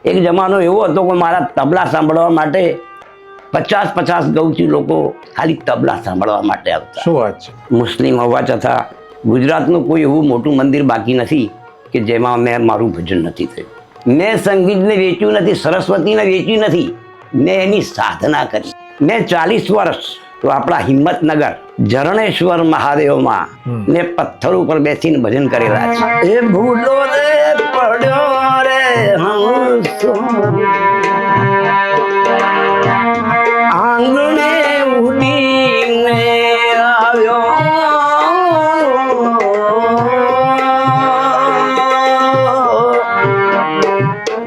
એક જમાનો એવો હતો કે મારા તબલા સાંભળવા માટે 50 ગૌથી લોકો ખાલી તબલા સાંભળવા માટે આવતા. શું વાત છે? મુસ્લિમ હોવા છતાં ગુજરાતનું કોઈ એવું મોટું મંદિર બાકી નથી કે જેમાં મેં મારું ભજન નથી થયું. મેં સંગીતને વેચ્યું નથી, સરસ્વતીને વેચી નથી, મેં એની સાધના કરી. મેં 40 વર્ષ તો આપણા હિંમતનગર ઝરણેશ્વર મહાદેવમાં મેં પથ્થર ઉપર બેસીને ભજન કરેલા છે. એ ભૂલો રે પડ્યો રે હંસો આંગણે ઉડીને આવ્યો.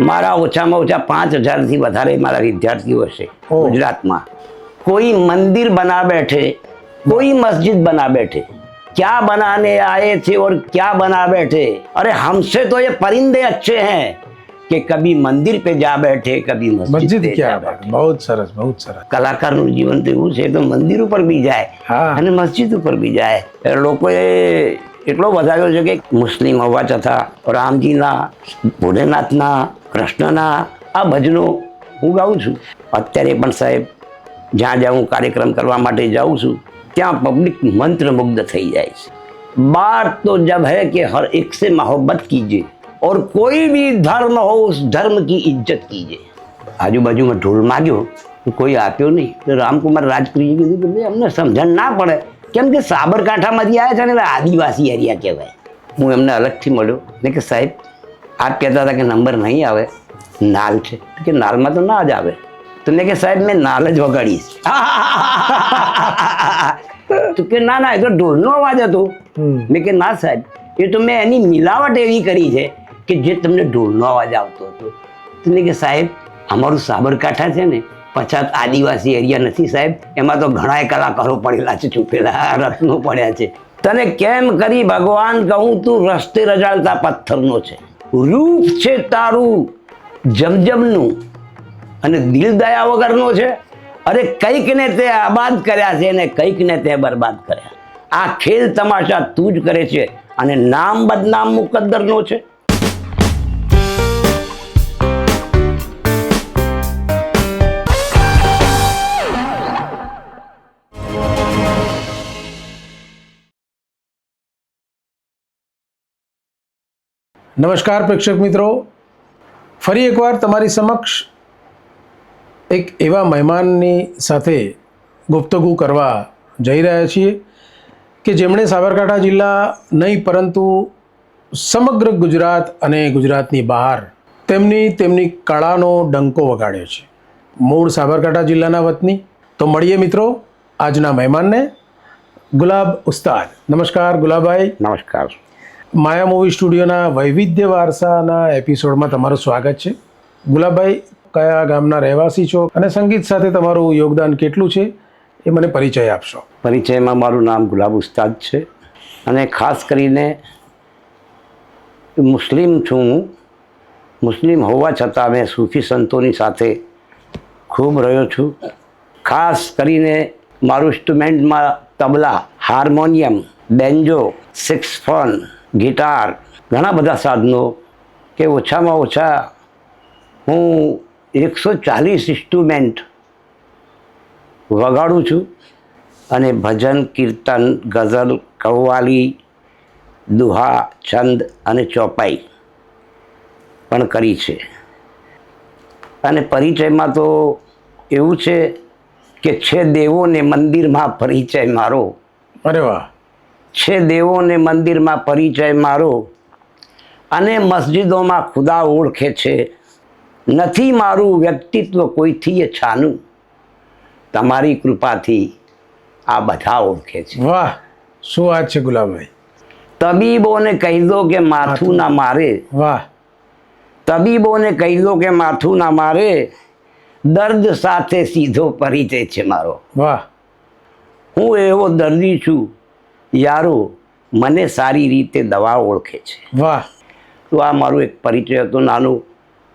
મારા ઓછામાં ઓછા 5000થી વધારે મારા વિદ્યાર્થીઓ છે ગુજરાતમાં. कोई मंदिर बना बैठे, कोई मस्जिद बना बैठे, क्या बनाने आए थे और क्या बना बैठे. अरे हमसे तो ये परिंदे अच्छे हैं कि कभी मंदिर पे जा बैठे, कभी मस्जिद पे जा बैठे. बहुत સરસ, बहुत સરસ. કલાકારનું જીવન તો એવું છે તો મંદિર ઉપર બી જાય અને મસ્જિદ ઉપર બી જાય. લોકોએ એટલો વધાર્યો છે કે મુસ્લિમ હોવા છતાં રામજીના, ભોલેનાથના, કૃષ્ણના આ ભજનો હું ગાઉં છું. અત્યારે પણ સાહેબ જ્યાં જ્યાં હું કાર્યક્રમ કરવા માટે જાઉં છું ત્યાં પબ્લિક મંત્રમુગ્ધ થઈ જાય છે. बात तो जब है कि हर एक से मोहब्बत कीजिए और कोई भी धर्म हो उस धर्म की इज्जत कीजिए. આજુબાજુ में ઢોલ માગ્યો તો કોઈ આપ્યો નહીં. તો રામકુમાર રાજપુરીએ કીધું કે ભાઈ અમને સમજણ ના પડે કેમ કે સાબરકાંઠામાંથી આવ્યા છે ને એટલે આદિવાસી એરિયા કહેવાય. હું એમને અલગથી મળ્યો ને કે સાહેબ આપ કહેતા હતા કે નંબર નહીં આવે, નાલ છે કે નાલમાં તો ના જ આવે. તો મેં કે સાહેબ મેં નાલ જ વગાડીશ. તો કે ના ના એ તો ઢોલનો અવાજ હતો. મેં કે ના સાહેબ એ તો મેં એની મિલાવટ એવી કરી છે કે જે તમને ઢોલનો અવાજ આવતો હતો. તો મેં કે સાહેબ અમારું સાબરકાંઠા છે ને પછાત આદિવાસી એરિયા નથી સાહેબ, એમાં તો ઘણાય કલાકારો પડેલા છે, છુપેલા રત્નો પડ્યા છે. તને કેમ કરી ભગવાન કહું તું રસ્તે રજાડતા પથ્થરનો છે. રૂપ છે તારું જમજમનું અને દિલ દયા વગરનો છે. અરે કંઈક ને તે આબાદ કર્યા છે ને કંઈક ને તે બરબાદ કર્યા. આ ખેલ તમાશા તું જ કરે છે અને નામ બદનામ મુકદ્દરનો છે. નમસ્કાર પ્રેક્ષક મિત્રો, ફરી એકવાર તમારી સમક્ષ એક એવા મહેમાનની સાથે ગુફ્તગુ કરવા જઈ રહ્યા છીએ કે જેમણે સાબરકાંઠા જિલ્લા નહીં પરંતુ સમગ્ર ગુજરાત અને ગુજરાતની બહાર તેમની કળાનો ડંકો વગાડ્યો છે. મૂળ સાબરકાંઠા જિલ્લાના વતની. તો મળીએ મિત્રો આજના મહેમાનને, ગુલાબ ઉસ્તાદ. નમસ્કાર ગુલાબભાઈ. નમસ્કાર. માયા મૂવી સ્ટુડિયોના વૈવિધ્ય વારસાના એપિસોડમાં તમારું સ્વાગત છે. ગુલાબભાઈ, કયા ગામના રહેવાસી છો અને સંગીત સાથે તમારું યોગદાન કેટલું છે એ મને પરિચય આપશો. પરિચયમાં મારું નામ ગુલાબ ઉસ્તાદ છે અને ખાસ કરીને મુસ્લિમ છું હું. મુસ્લિમ હોવા છતાં મેં સૂફી સંતોની સાથે ખૂબ રહ્યો છું. ખાસ કરીને મારું ઇન્સ્ટ્રુમેન્ટમાં તબલા, હાર્મોનિયમ, બેન્જો, સેક્સોફોન, ગિટાર, ઘણા બધા સાધનો કે ઓછામાં ઓછા હું 140 ઇન્સ્ટ્રુમેન્ટ વગાડું છું અને ભજન, કીર્તન, ગઝલ, કવ્વાલી, દુહા, છંદ અને ચોપાઈ પણ કરી છે. અને પરિચયમાં તો એવું છે કે છે દેવોને મંદિરમાં પરિચય મારો. અરે વાહ. છે દેવોને મંદિરમાં પરિચય મારો અને મસ્જિદોમાં ખુદા ઓળખે છે. નથી મારું વ્યક્તિત્વ કોઈથી છાનું, તમારી કૃપાથી આ બધા ઓળખે છે. વાહ, શું વાત છે ગુલાબભાઈ. તબીબોને કહી દો કે માથું ના મારે. વાહ. તબીબોને કહી દો કે માથું ના મારે, દર્દ સાથે સીધો પરિચય છે મારો. વાહ. હું એવો દર્દી છું યારો, મને સારી રીતે દવા ઓળખે છે. વાહ. તો આ મારું એક પરિચય હતો નાનું.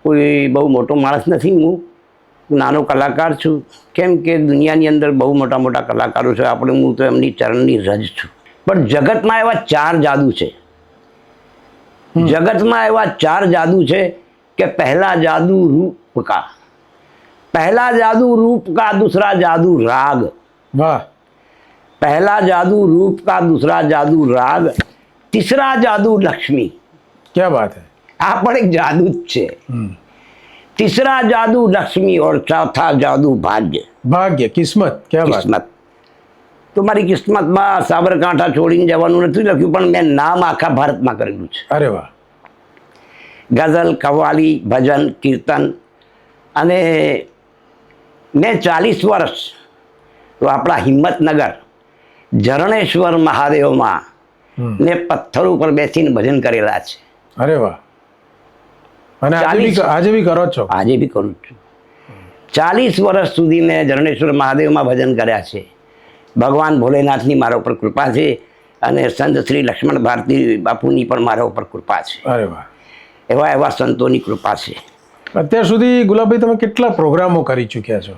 કોઈ બહુ મોટો માણસ નથી, હું નાનો કલાકાર છું. કેમ કે દુનિયાની અંદર બહુ મોટા મોટા કલાકારો છે, આપણે હું તો એમની ચરણની રજ છું. પણ જગતમાં એવા 4 જાદુ છે. જગતમાં એવા 4 જાદુ છે कि पहला जादू रूप का, पहला जादू रूप का, दूसरा जादू राग। वाह, पहला जादू रूप का, दूसरा जादू राग, तीसरा जादू लक्ष्मी। क्या बात है। આ પણ એક જાદू જ છે। तीसरा जादू लक्ष्मी और चौथा जादू भाग्य, ભાગ્ય, કિસ્મત, क्या बात। કિસ્મત। તો મારી કિસ્મતમાં સાબરકાંઠા છોડીને જવાનું નથી લખ્યું, પણ મેં નામ આખા ભારતમાં કરેલું છે। અરે વાહ, ગઝલ, કવ્વાલી, ભજન, કીર્તન, અને મેં 40 વર્ષ તો આપણા હિંમતનગર ઝરણેશ્વર મહાદેવમાં ને પથ્થર ઉપર બેસીને ભજન કરેલા છે। અરે વાહ, અને આજે બી કરો છો। આજે બી કરું છું। 40 વર્ષ સુધી મેં ઝરણેશ્વર મહાદેવમાં ભજન કર્યા છે। ભગવાન ભોલેનાથની મારા ઉપર કૃપા છે, અને સંત શ્રી લક્ષ્મણ ભારતી બાપુની પણ મારા ઉપર કૃપા છે। અરે વાહ, એવા એવા સંતોની કૃપા છે। અત્યાર સુધી ગુલાબભાઈ તમે કેટલા પ્રોગ્રામો કરી ચૂક્યા છો?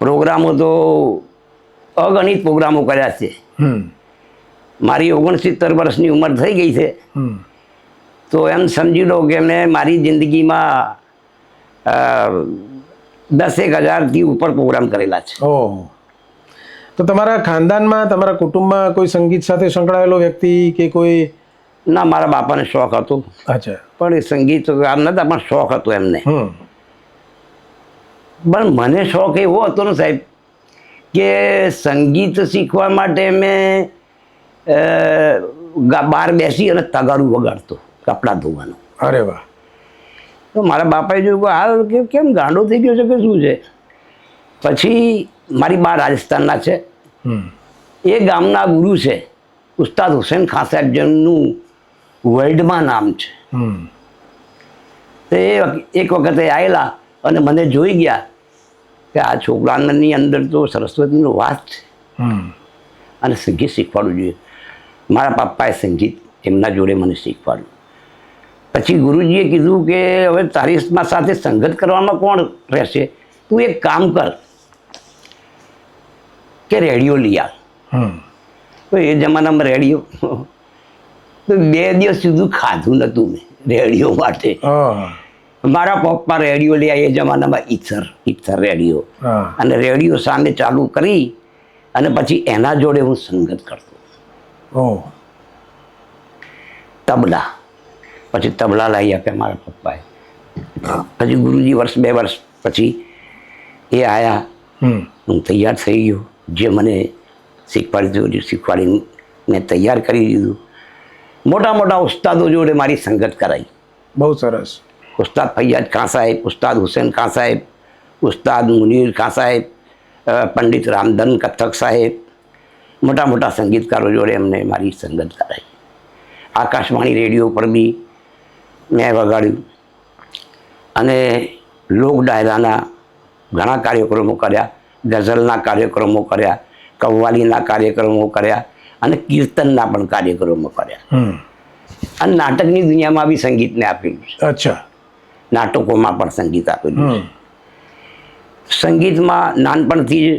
પ્રોગ્રામો તો અગણિત પ્રોગ્રામો કર્યા છે। મારી 69 વર્ષની ઉંમર થઈ ગઈ છે, તો એમ સમજી લો કે મેં મારી જિંદગીમાં 10,000થી ઉપર પ્રોગ્રામ કરેલા છે। ઓહ, તો તમારા ખાનદાનમાં, તમારા કુટુંબમાં કોઈ સંગીત સાથે સંકળાયેલો વ્યક્તિ કે કોઈ? ના, મારા બાપાને શોખ હતો, અચ્છા, પણ એ સંગીત આમ નતા, પણ શોખ હતો એમને। પણ મને શોખ એવો હતો ને સાહેબ, કે સંગીત શીખવા માટે મેં બહાર બેસી અને તગારું વગાડતો, કપડાં ધોવાનું। અરે વાહ, તો મારા બાપાએ જોયું કે આ કેમ ગાંડો થઈ ગયો છે કે શું છે। પછી મારી બા રાજસ્થાનના છે, એ ગામના ગુરુ છે ઉસ્તાદ હુસૈન ખાન સાહેબ, જેમનું વર્લ્ડમાં નામ છે। તો એ એક વખતે આવેલા અને મને જોઈ ગયા કે આ છોકરાની અંદર તો સરસ્વતીનો વાસ છે, અને સંગીત શીખવાડવું જોઈએ। મારા પપ્પાએ સંગીત એમના જોડે મને શીખવાડ્યું। પછી ગુરુજીએ કીધું કે હવે તારી સાથે સંગત કરવામાં કોણ રહેશે, તું એક કામ કર કે રેડિયો લઈ આવ। તો એ જમાનામાં રેડિયો તો 2 દિવસ સુધી ખાધું નહોતું મેં રેડિયો માટે। મારા પપ્પા રેડિયો લઈ આવ્યા, એ જમાનામાં ઈથર રેડિયો, અને રેડિયો સામે ચાલુ કરી અને પછી એના જોડે હું સંગત કરતો। તબલા, પછી તબલા લાવી આપ્યા મારા પપ્પાએ। પછી ગુરુજી વર્ષ 2 વર્ષ પછી એ આવ્યા, હું તૈયાર થઈ ગયો। જે મને શીખવાડીને મેં તૈયાર કરી દીધું। મોટા મોટા ઉસ્તાદો જોડે મારી સંગત કરાઈ। બહુ સરસ। ઉસ્તાદ ફૈયાજ ખાન સાહેબ, ઉસ્તાદ હુસૈન ખાન સાહેબ, ઉસ્તાદ મુનીર ખાન સાહેબ, પંડિત રામધન કથક સાહેબ, મોટા મોટા સંગીતકારો જોડે એમને મારી સંગત કરાઈ। આકાશવાણી રેડિયો પર બી મેં વગાડ્યું, અને લોક ડાયરાના ઘણા કાર્યક્રમો કર્યા, ગઝલના કાર્યક્રમો કર્યા, કવ્વાલીના કાર્યક્રમો કર્યા, અને કીર્તનના પણ કાર્યક્રમો કર્યા। અને નાટકની દુનિયામાં બી સંગીતને આપેલું છે। અચ્છા, નાટકોમાં પણ સંગીત આપેલું છે। સંગીતમાં નાનપણથી જ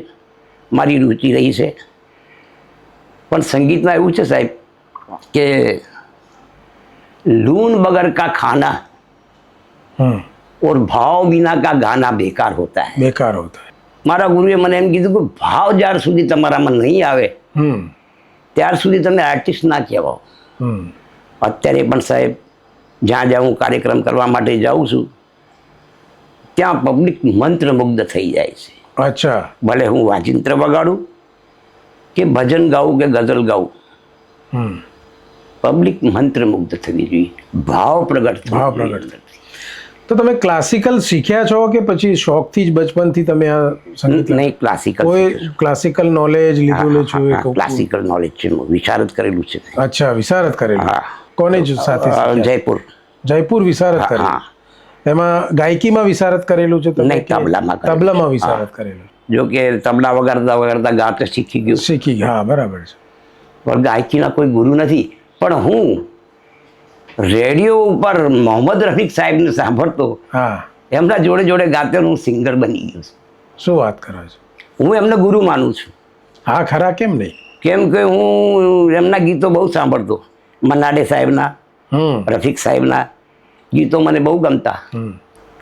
મારી રુચિ રહી છે, પણ સંગીતમાં એવું છે સાહેબ કે लून बगर का खाना और भाव बिना का गाना बेकार होता है। बेकार होता है। મારા ગુરુએ મને એમ કીધું કે ભાવ જ્યાર સુધી તમારામાં નહીં આવે ત્યાર સુધી તમે આર્ટિસ્ટ ના કહેવાઓ। અત્યારે પણ સાહેબ જ્યાં જ્યાં હું કાર્યક્રમ કરવા માટે જાઉં છું ત્યાં પબ્લિક મંત્રમુગ્ધ થઈ જાય છે। અચ્છા, ભલે હું વાજિંત્ર વગાડું કે ભજન ગાઉં કે ગઝલ ગાઉં, પબ્લિક મંત્રમુગ્ધ થવી જોઈએ, ભાવ પ્રગટ થવો જોઈએ। તો તમે ક્લાસિકલ શીખ્યા છો કે પછી શોખથી જ બચપનથી તમે આ સંગીત? નહીં, ક્લાસિકલ। કોઈ ક્લાસિકલ નોલેજ લીધું છે? ક્લાસિકલ નોલેજ છે, વિશારદ કરેલું છે। અચ્છા, વિશારદ કરેલું। કોને સાથે? જયપુર। જયપુર વિશારદ કરેલું। એમાં ગાયકીમાં વિશારદ કરેલું છે? નહીં, તબલામાં વિશારદ કરેલું। જો કે તબલા વગાડતા વગાડતા ગાતે શીખી ગયું। હા, બરાબર છે। પણ ગાયકીના કોઈ ગુરુ નથી, પણ હું રેડિયો ઉપર મોહમ્મદ રફીક સાહેબને સાંભળતો, એમના જોડે જોડે ગાતે હું સિંગર બની ગયો છું। શું વાત કરો છો? હું એમને ગુરુ માનું છું। હા, ખરા, કેમ નહીં? કેમ કે હું એમના ગીતો બહુ સાંભળતો। મન્નાડે સાહેબના, રફીક સાહેબના ગીતો મને બહુ ગમતા।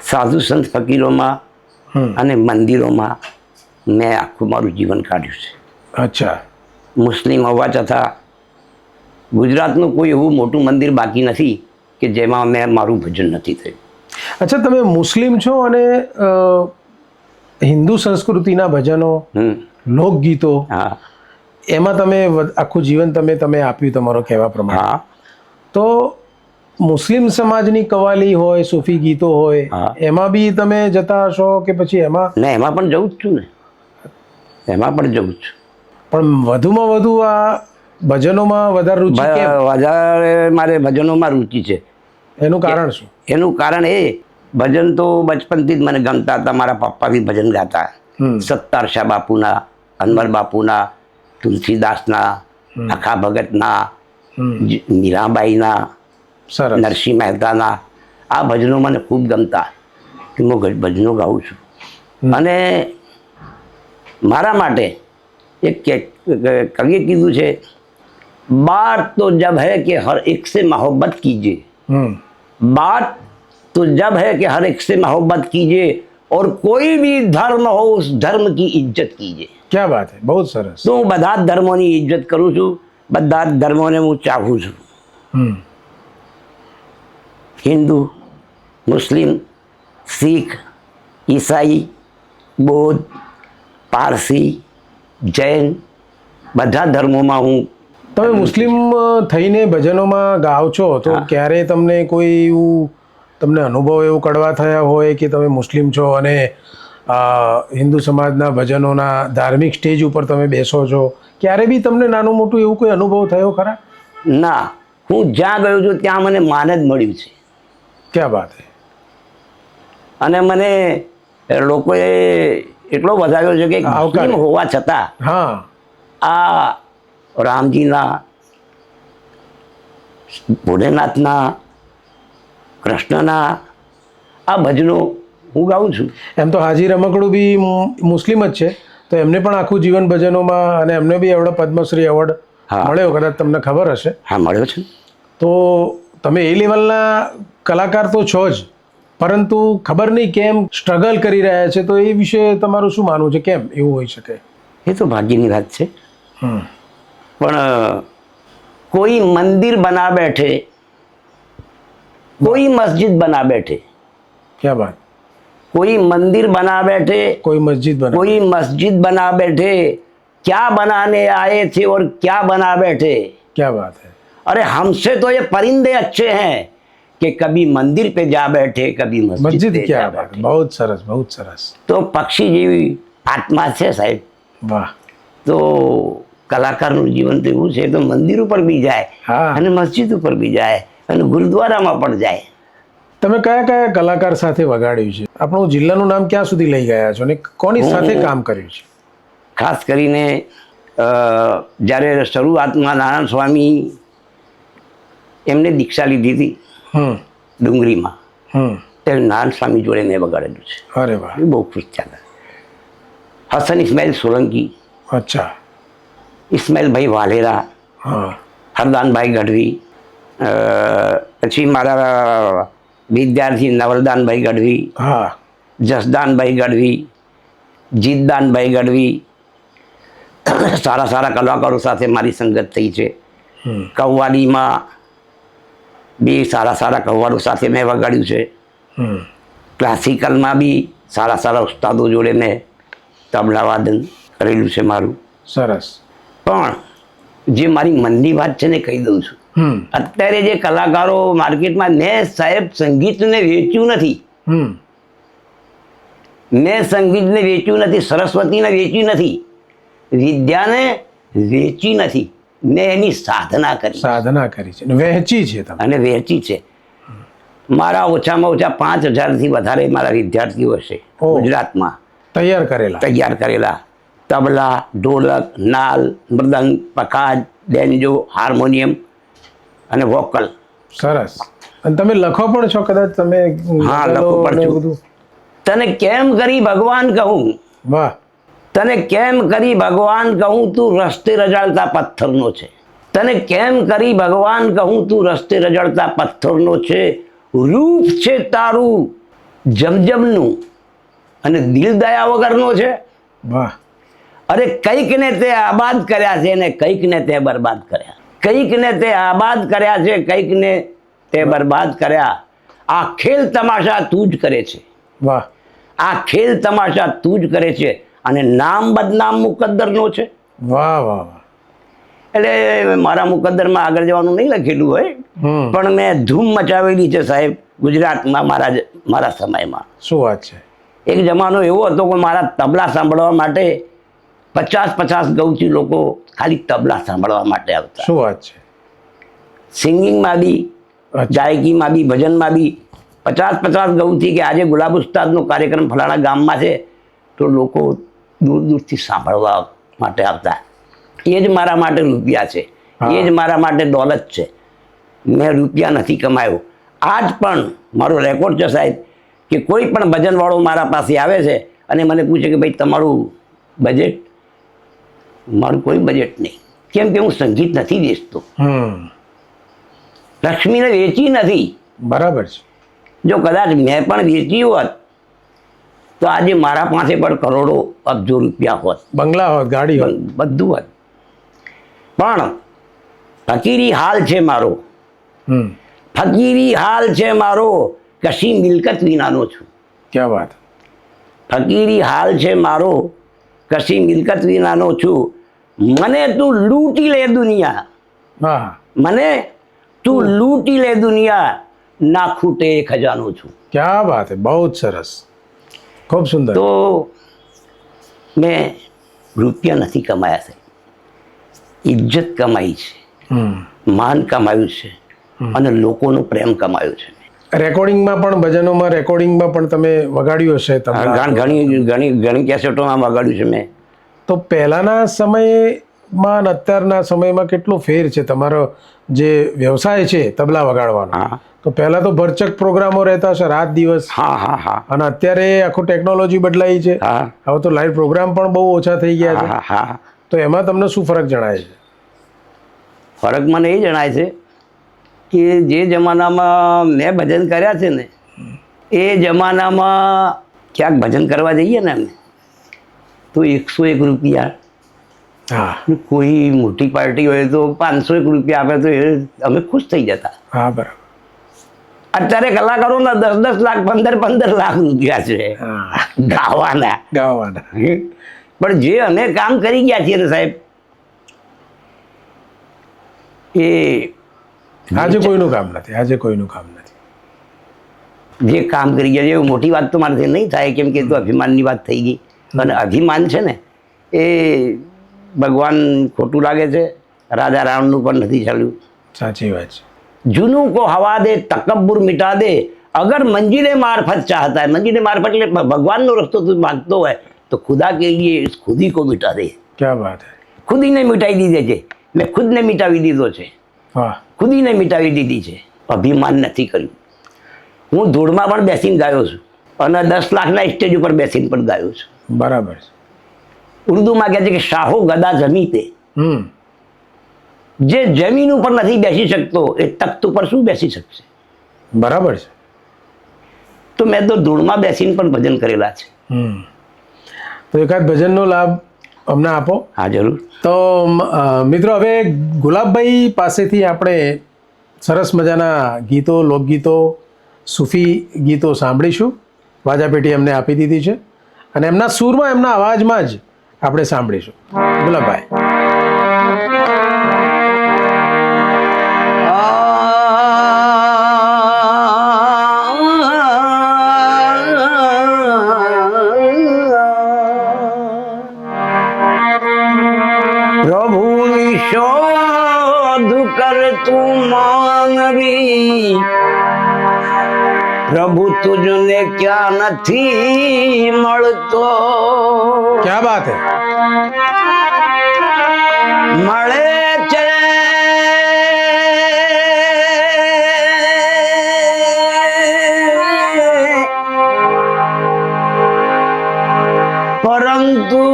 સાધુ સંત ફકીરોમાં હમ. અને મંદિરોમાં મેં આખું મારું જીવન કાઢ્યું છે. અચ્છા. મુસ્લિમ હોવા છતાં ગુજરાતનું કોઈ એવું મોટું મંદિર બાકી નથી કે જેમાં મેં મારું ભજન નથી થયું. અચ્છા, તમે મુસ્લિમ છો અને હિન્દુ સંસ્કૃતિના ભજનો, લોકગીતો, હા એમાં તમે આખું જીવન તમે આપ્યું તમારો કહેવા પ્રમાણે. હા તો મુસ્લિમ સમાજની કવાલી હોય, સૂફી ગીતો હોય, હા. એમાં બી તમે જતા હશો કે પછી એમાં ને એમાં પણ જવું જ છું ને, એમાં પણ જવું જ છું. પણ વધુમાં વધુ આ ભજનોમાં વધારે રુચિ કેમ? વધારે મારે ભજનોમાં રુચિ છે. એનું કારણ શું? એનું કારણ એ, ભજન તો બચપનથી જ મને ગમતા હતા. મારા પપ્પા બી ભજન ગાતા. સત્તાર શાહ બાપુના, અનવર બાપુના, તુલસીદાસના, અખા ભગતના, મીરાબાઈના, સરસ. નરસિંહ મહેતાના આ ભજનો મને ખૂબ ગમતા. હું ભજનો ગાઉં છું. અને મારા માટે એક કવિએ કીધું છે, बात तो जब है कि हर एक से मोहब्बत कीजिए, बात तो जब है कि हर एक से मोहब्बत कीजिए और कोई भी धर्म हो उस धर्म की इज्जत कीजिए. क्या बात है, बहुत સરસ. તો હું બધા જ ધર્મોની ઇજ્જત કરું છું, બધા જ ધર્મોને હું ચાહું છું. હિન્દુ, મુસ્લિમ, શીખ, ઈસાઈ, બૌદ્ધ, પારસી, જૈન બધા ધર્મોમાં હું. તમે મુસ્લિમ થઈને ભજનોમાં ગાઓ છો તો ક્યારે તમને કોઈ એવું તમને અનુભવ એવું કડવા થયા હોય કે તમે મુસ્લિમ છો અને હિન્દુ સમાજના ભજનોના ધાર્મિક સ્ટેજ ઉપર તમે બેસો છો, ક્યારે બી તમને નાનું મોટું એવું કોઈ અનુભવ થયો ખરા? ના, હું જ્યાં ગયો છું ત્યાં મને માન જ મળ્યું છે. ક્યાં વાત હે. અને મને લોકોએ એટલો વધાર્યો છે કે મુસ્લિમ હોવા છતાં હા, આ રામજીના, ભોલેનાથના, કૃષ્ણના આ ભજનો હું ગાઉં છું. એમ તો હાજી રમકડું બી મુસ્લિમ જ છે, તો એમને પણ આખું જીવન ભજનોમાં, અને એમને બી એવડો પદ્મશ્રી એવોર્ડ મળ્યો, કદાચ તમને ખબર હશે. હા, મળ્યો છે. તો તમે એ લેવલના કલાકાર તો છો જ, પરંતુ ખબર નહીં કેમ સ્ટ્રગલ કરી રહ્યા છે, તો એ વિશે તમારું શું માનવું છે? કેમ એવું હોઈ શકે? એ તો ભાગ્યની વાત છે. પણ કોઈ મંદિર બના બેઠે, કોઈ મસ્જિદ બના બેઠે. क्या बात. कोई मंदिर बना बैठे, कोई मस्जिद बना, कोई मस्जिद बना बैठे, क्या बनाने आए थे और क्या बना बैठे. क्या बात है. अरे हमसे तो ये परिंदे अच्छे हैं कि कभी मंदिर पे जा बैठे, कभी मस्जिद पे क्या जा बात. बैठे. बहुत સરસ, बहुत સરસ. તો પક્ષી જેવી આત્મા છે સાહેબ. વાહ. તો કલાકારનું જીવન તો એવું છે, તો મંદિર ઉપર બી જાય હા. અને મસ્જિદ ઉપર બી જાય અને ગુરુદ્વારામાં પણ જાય. તમે કયા કયા કલાકાર સાથે વગાડ્યું છે? આપણું જિલ્લાનું નામ ક્યાં સુધી લઈ ગયા છો અને કોની સાથે કામ કર્યું છે? ખાસ કરીને જ્યારે શરૂઆતમાં નારાયણ સ્વામી એમને દીક્ષા લીધી હતી ડુંગરીમાં, ત્યારે નારાયણ સ્વામી જોડે મેં વગાડેલું છે. અરે વાહ. એ બહુ ખુશ ચાલે. હસન ઇસ્માઇલ સોલંકી, અચ્છા. ઇસ્માઇલભાઈ વાલેરા, હા. હરદાનભાઈ ગઢવી, પછી મારા વિદ્યાર્થી નવલદાનભાઈ ગઢવી, હા. જસદાનભાઈ ગઢવી, જીતદાનભાઈ ગઢવી, સારા સારા કલાકારો સાથે મારી સંગત થઈ છે. કવ્વાલીમાં બી સારા સારા કવ્વાલો સાથે મેં વગાડ્યું છે. ક્લાસિકલમાં બી સારા સારા ઉસ્તાદો જોડે મેં તબલા વાદન કરેલું છે મારું. સરસ. પણ જે મારી મનની વાત છે ને કહી દઉં છું. અત્યારે જે કલાકારો માર્કેટમાં, મેં સાહેબ સંગીતને વેચ્યું નથી. મેં સંગીતને વેચ્યું નથી, સરસ્વતીને વેચી નથી, વિદ્યાને વેચી નથી, મેં એની સાધના કરી. સાધના કરી છે, વહેંચી છે તમે. અને વેચી છે. મારા ઓછામાં ઓછા 5000થી વધારે મારા વિદ્યાર્થીઓ હશે ગુજરાતમાં, તૈયાર કરેલા. તબલા, ઢોલક, નાલ, મૃદંગ, પખાજ, બેન્જો, હાર્મોનિયમ અને વોકલ. સરસ. અને તમે લખો પણ છો કદાચ? તમે હા, લખો પણ છું. તને કેમ કરી ભગવાન કહું, વાહ. તને કેમ કરી ભગવાન કહું, તું રસ્તે રજાડતા પથ્થરનો છે. તને કેમ કરી ભગવાન કહું, તું રસ્તે રજડતા પથ્થરનો છે. રૂપ છે તારું જમજમનું અને દિલ દયા વગરનો છે. વાહ. અરે કંઈક ને તે આબાદ કર્યા છે ને કંઈક ને તે બરબાદ કર્યા. કંઈક ને તે આબાદ કર્યા છે, કંઈક ને તે બરબાદ કર્યા. આ ખેલ તમાશા તું જ કરે છે. વાહ. આ ખેલ તમાશા તું જ કરે છે. અને નામ બદનામ મુકદ્દરનો છે. વાહ વાહ વાહ. એટલે મારા મુકદ્દરમાં આગળ જવાનું નહીં લખેલું હોય, પણ મેં ધૂમ મચાવેલી છે સાહેબ ગુજરાતમાં મારા સમયમાં. શું વાત છે. એક જમાનો એવો હતો કે મારા તબલા સાંભળવા માટે 50 ગૌથી લોકો ખાલી તબલા સાંભળવા માટે આવતા. શું વાત છે. સિંગિંગમાં બી, અચ્છા. ગાયકીમાં બી, ભજનમાં બી 50 ગૌથી કે આજે ગુલાબ ઉસ્તાદનો કાર્યક્રમ ફલાણા ગામમાં છે, તો લોકો દૂર દૂરથી સાંભળવા માટે આવતા. એ જ મારા માટે રૂપિયા છે, એ જ મારા માટે દોલત છે. મેં રૂપિયા નથી કમાયો. આજ પણ મારો રેકોર્ડ છે સાહેબ કે કોઈ પણ ભજનવાળો મારા પાસે આવે છે અને મને પૂછે કે ભાઈ તમારું બજેટ. મારું કોઈ બજેટ નહીં, કેમ કે હું સંગીત નથી વેચતો. લક્ષ્મીને વેચી નથી. બરાબર છે. જો કદાચ મેં પણ વેચી હોત તો આજે મારા પાસે પણ કરોડો અબજો રૂપિયા હોત, બંગલા હોત, ગાડી હોત, બધું હોત. પણ ફકીરી હાલ છે મારો, ફકીરી હાલ છે મારો, કશી મિલકત વિનાનો છું. ક્યાં વાત. ફકીરી હાલ છે મારો, કશી મિલકત વિનાનો છું. મને તું લૂંટી લે દુનિયા, હા. મને તું લૂંટી લે દુનિયા, ના ખૂટે એ ખજાનો છું. ક્યાં વાત હે. બહુ જ સરસ, ખૂબ સુંદર. તો મેં રૂપિયા નથી કમાયા છે, ઇજ્જત કમાઈ છે, માન કમાયું છે અને લોકોનો પ્રેમ કમાયો છે. રેકોર્ડિંગમાં પણ, ભજનોમાં રેકોર્ડિંગમાં પણ તમે વગાડ્યું હશે તબલા. ઘણી કેસેટોમાં વગાડ્યું છે મેં. તો પહેલાના સમયમાં અને અત્યારના સમયમાં કેટલો ફેર છે તમારો જે વ્યવસાય છે તબલા વગાડવાનો? તો પહેલા તો ભરચક પ્રોગ્રામો રહેતા હશે રાત દિવસ. હા હા હા. અને અત્યારે આખું ટેકનોલોજી બદલાઈ છે. હવે તો લાઈવ પ્રોગ્રામ પણ બહુ ઓછા થઈ ગયા છે. હા. તો એમાં તમને શું ફરક જણાય છે? ફરક મને એ જણાય છે કે જે જમાનામાં મેં ભજન કર્યા છે ને, એ જમાનામાં ક્યાંક ભજન કરવા જઈએ ને અમે તો 101 રૂપિયા. હા. કોઈ મોટી પાર્ટી હોય તો 501 રૂપિયા આપે તો અમે ખુશ થઈ જતા. હા, બરાબર. અત્યારે કલાકારોના 10 લાખ 15 લાખ રૂપિયા છે ગાવાના. પણ જે અમે કામ કરી ગયા છીએ ને સાહેબ, એ આજે કોઈનું કામ નથી. આજે કોઈનું કામ નથી. જે કામ કરી ગયા છે એ મોટી વાત તો મારાથી નહીં થાય, કેમ કે તો અભિમાનની વાત થઈ ગઈ. અને અભિમાન છે ને એ ભગવાન ખોટું લાગે છે, રાજા રામનું પણ નથી ચાલ્યું. સાચી વાત છે. જૂનું કો હવા દે, તકબ્બુર મિટા દે, અગર મંजिले मार्फत चाहता है. मंजिले मार्फत એટલે ભગવાનનો રસ્તો તું માંગતો હોય તો ખુદા કે લીએ ખુદ ही को मिटा दे. क्या बात है. ખુદ ही ને મિટાવી દીધે છે. મેં ખુદને મિટાવી દીધો છે. વાહ. ખુદ ही ને મિટાવી દીધી છે. અભિમાન નથી કર્યું. હું ધૂળમાં પણ બેસીને ગાયો છું અને 10 લાખના સ્ટેજ ઉપર બેસીને પણ ગાયો છું. બરાબર છે. ઉર્દુમાં કહે છે કે શાહો ગદા જમી તે. જે જમીન ઉપર નથી બેસી શકતો એ તખ્ત ઉપર શું બેસી શકશે? બરાબર છે. તો મેં તો ધૂળમાં બેસીને પણ ભજન કરેલા છે. તો એકાદ ભજનનો લાભ અમને આપો. હા, જરૂર. તો મિત્રો, હવે ગુલાબભાઈ પાસેથી આપણે સરસ મજાના ગીતો, લોકગીતો, સૂફી ગીતો સાંભળીશું. વાજાપેટી એમને આપી દીધી છે અને એમના સૂરમાં, એમના અવાજમાં જ આપણે સાંભળીશું. ગુલાબભાઈ. પ્રભુની શોધ કર તું માંગવી, પ્રભુ તુજને ક્યાં નથી મળતો. ક્યાં બાત હે. મળે છે પરંતુ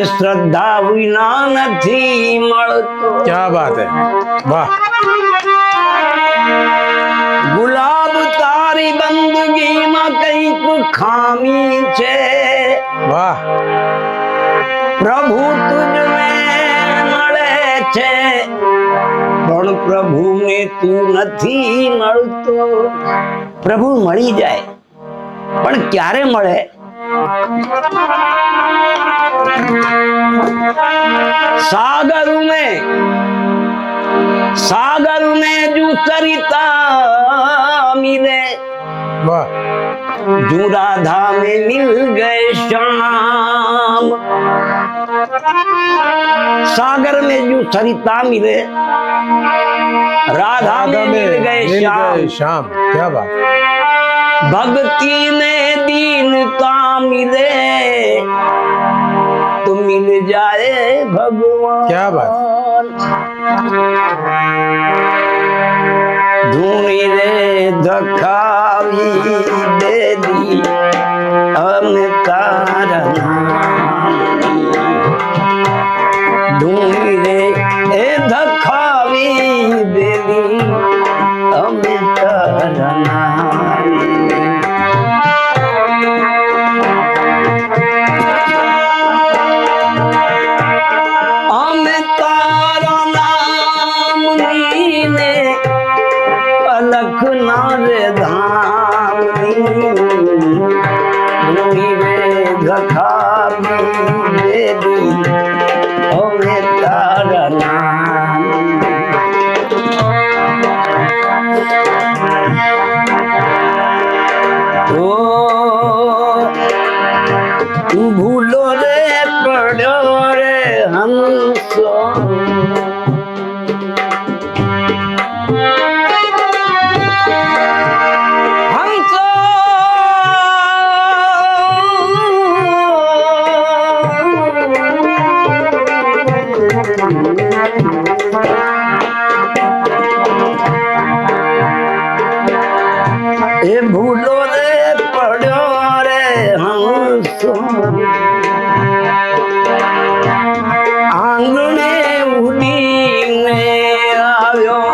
એ શ્રદ્ધા વિના નથી મળતો. ક્યાં બાત હે. વાહ. ગુલાબ તાર મારી બંદગીમાં કંઈક ખામી છે, વાહ, પ્રભુ તુજને મળે છે પણ પ્રભુને તું નથી મળતો. પ્રભુ મળી જાય પણ ક્યારે મળે? सागर में जो सरिता मिले, વાહ, जो राधा में मिल गए श्याम. सागर में जो सरिता मिले, राधा में मिल गए श्याम. श्याम, क्या बात, भक्ति में दीन का मिले तो मिल जाए भगवान. क्या बात, ધૂણી રે ધખાવી દેદી અમે તારા નામ. ધૂણી રે એ ધખાવી દેદી અમે તારા નામ. અમે તારા નામ લીને અલખ ના રે ધામ. ધૂણી રે ધખાવી દેદી અમે તારા નામ. ઓ ભૂલો રે પડ્યો રે હંસો, હંસો એ ભૂલો રે પડ્યો રે હંસો, આંગણે ઉડીને આવ્યો.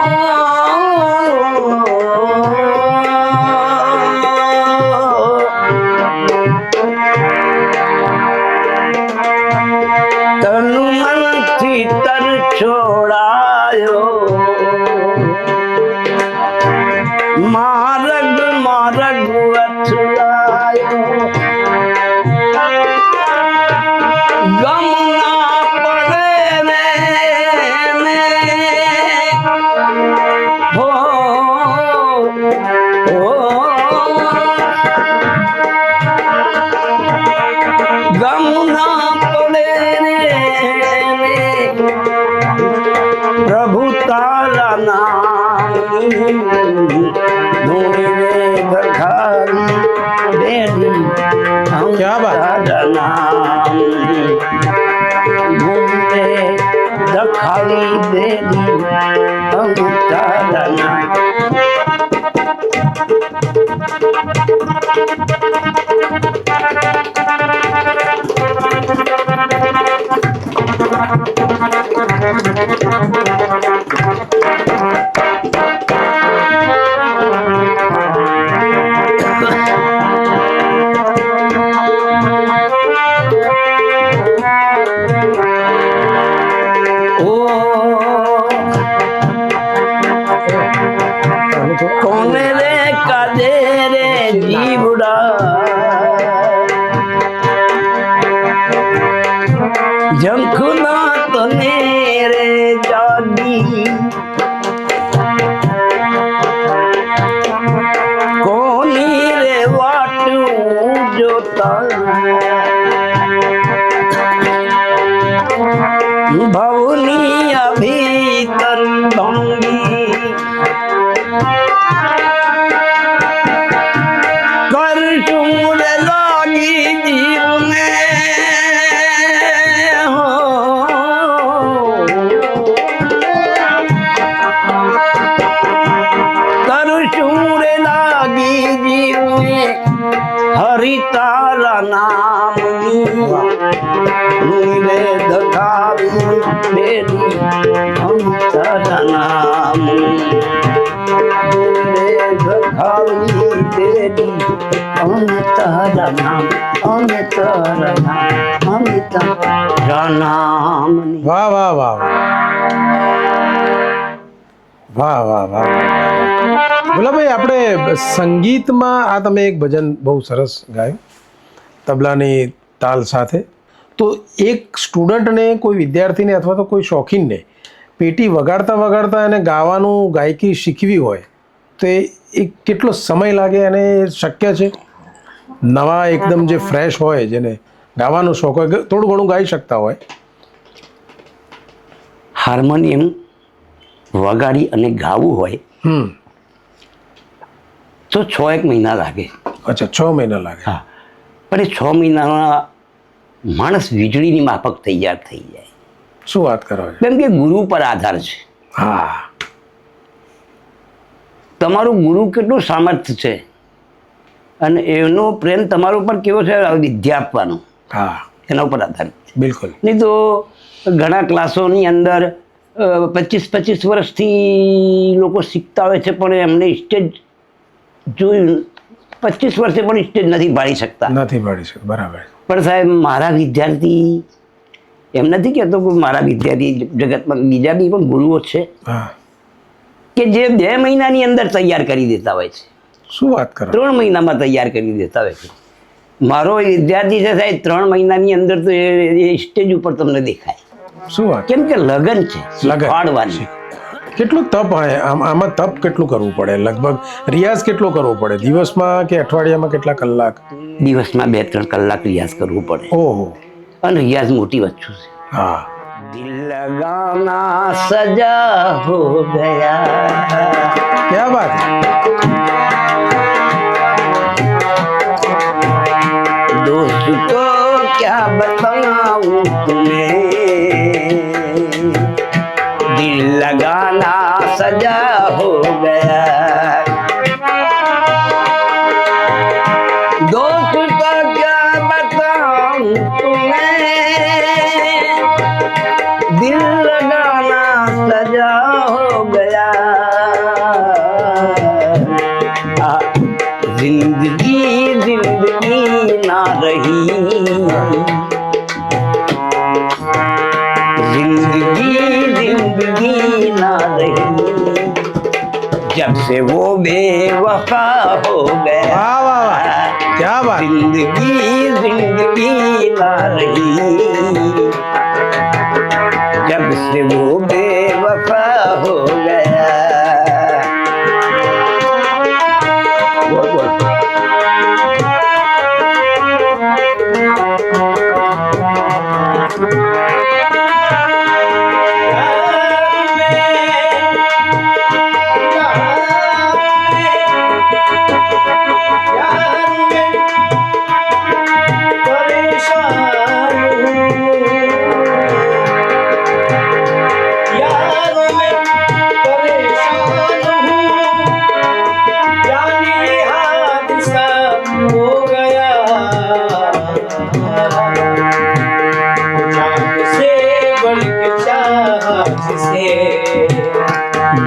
તનુ મનથી તર છોડાયો, માર્ગ માર્ગ અથડાયો. ગમ ના પડે ને હો ગમ ના પડે ને પ્રભુ તારા નામ. ધૂણી રે ધખાવી દેદી क्या बात, તારા નામ. ધૂણી રે ધખાવી દેદી અમે તારા નામ. કોને રે કાદે રે જીવડા, જંખના તને રે જાગી. કોની રે વાટું જોતા ભવની અભીતર ભાંગી. કરશું રે લાગી જીવને હો. કરશું રે લાગી જીવને હરિ તારા નામની નિવેદ ખાવી બેરી હમ તારા નામ નિવેદ ખાવી બેરી હમ તારા નામ અમે તારા નામ અમે તારા નામ. વાહ વાહ વાહ વાહ વાહ વાહ. ગુલાબભાઈ, આપણે સંગીતમાં આ તમે એક ભજન બહુ સરસ ગાયું તબલાની તાલ સાથે. તો એક સ્ટુડન્ટને, કોઈ વિદ્યાર્થીને અથવા તો કોઈ શોખીનને પેટી વગાડતા વગાડતા એને ગાવાનું, ગાયકી શીખવી હોય તો એ કેટલો સમય લાગે અને શક્ય છે? નવા એકદમ જે ફ્રેશ હોય, જેને ગાવાનો શોખ હોય, થોડું ઘણું ગાઈ શકતા હોય. હાર્મોનિયમ વગાડી અને ગાવું હોય તો 6 મહિના લાગે. અચ્છા, 6 મહિના લાગે. હા, પણ એ 6 મહિનામાં માણસ વીજળીની માફક તૈયાર થઈ જાય. શું વાત કરો છો? કેમ કે ગુરુ પર આધાર છે. હા, તમારું ગુરુ કેટલું સામર્થ્ય છે અને એનો પ્રેમ તમારા ઉપર કેવો છે, વિદ્યા આપવાનો, હા, એના ઉપર આધારિત છે. બિલકુલ. નહીં તો ઘણા ક્લાસોની અંદર 25 વર્ષથી લોકો શીખતા હોય છે, પણ એમને સ્ટેજ જોયું 25 વર્ષે પણ સ્ટેજ નથી પાડી શકતા. નથી પાડી શકતા, બરાબર. પણ સાહેબ, મારા વિદ્યાર્થી, એમ નથી કહેતો કે મારા વિદ્યાર્થી જગતમાં બીજા બી પણ ગુરુઓ છે હા, કે જે 2 મહિનાની અંદર તૈયાર કરી દેતા હોય છે, શું વાત કરો? 3 મહિનામાં તૈયાર કરી દેતા હોય છે. મારો વિદ્યાર્થી છે સાહેબ, 3 મહિનાની અંદર તો એ સ્ટેજ ઉપર તમને દેખાય. શું વાત? કેમ કે લગન છે, શીખવાડવાની. કેટલું તપ હોય આમાં? તપ કેટલું કરવું પડે? લગભગ રિયાઝ કેટલો કરવો પડે? દિવસમાં કે અઠવાડિયામાં કેટલા કલાક? દિવસમાં 2-3 કલાક રિયાઝ કરવું પડે. ઓહો. અને રિયાઝ મોટી વસ્તુ છે. હા. દિલ લગાના સજા હો ગયા. ક્યા વાત? दोस्त को क्या बताऊं तुम्हें, दिल लगाना सजा हो गया. दोस्त को क्या बताऊं तुम्हें, दिल लगाना सजा हो गया. जिंदगी जिंदगी ना रही, जिंदगी जिंदगी ना रही, जब से वो बेवफा हो गया. वाह वाह वाह, क्या बात. जिंदगी जिंदगी ना रही, जब से वो बेवफा हो गया. बोल बोल.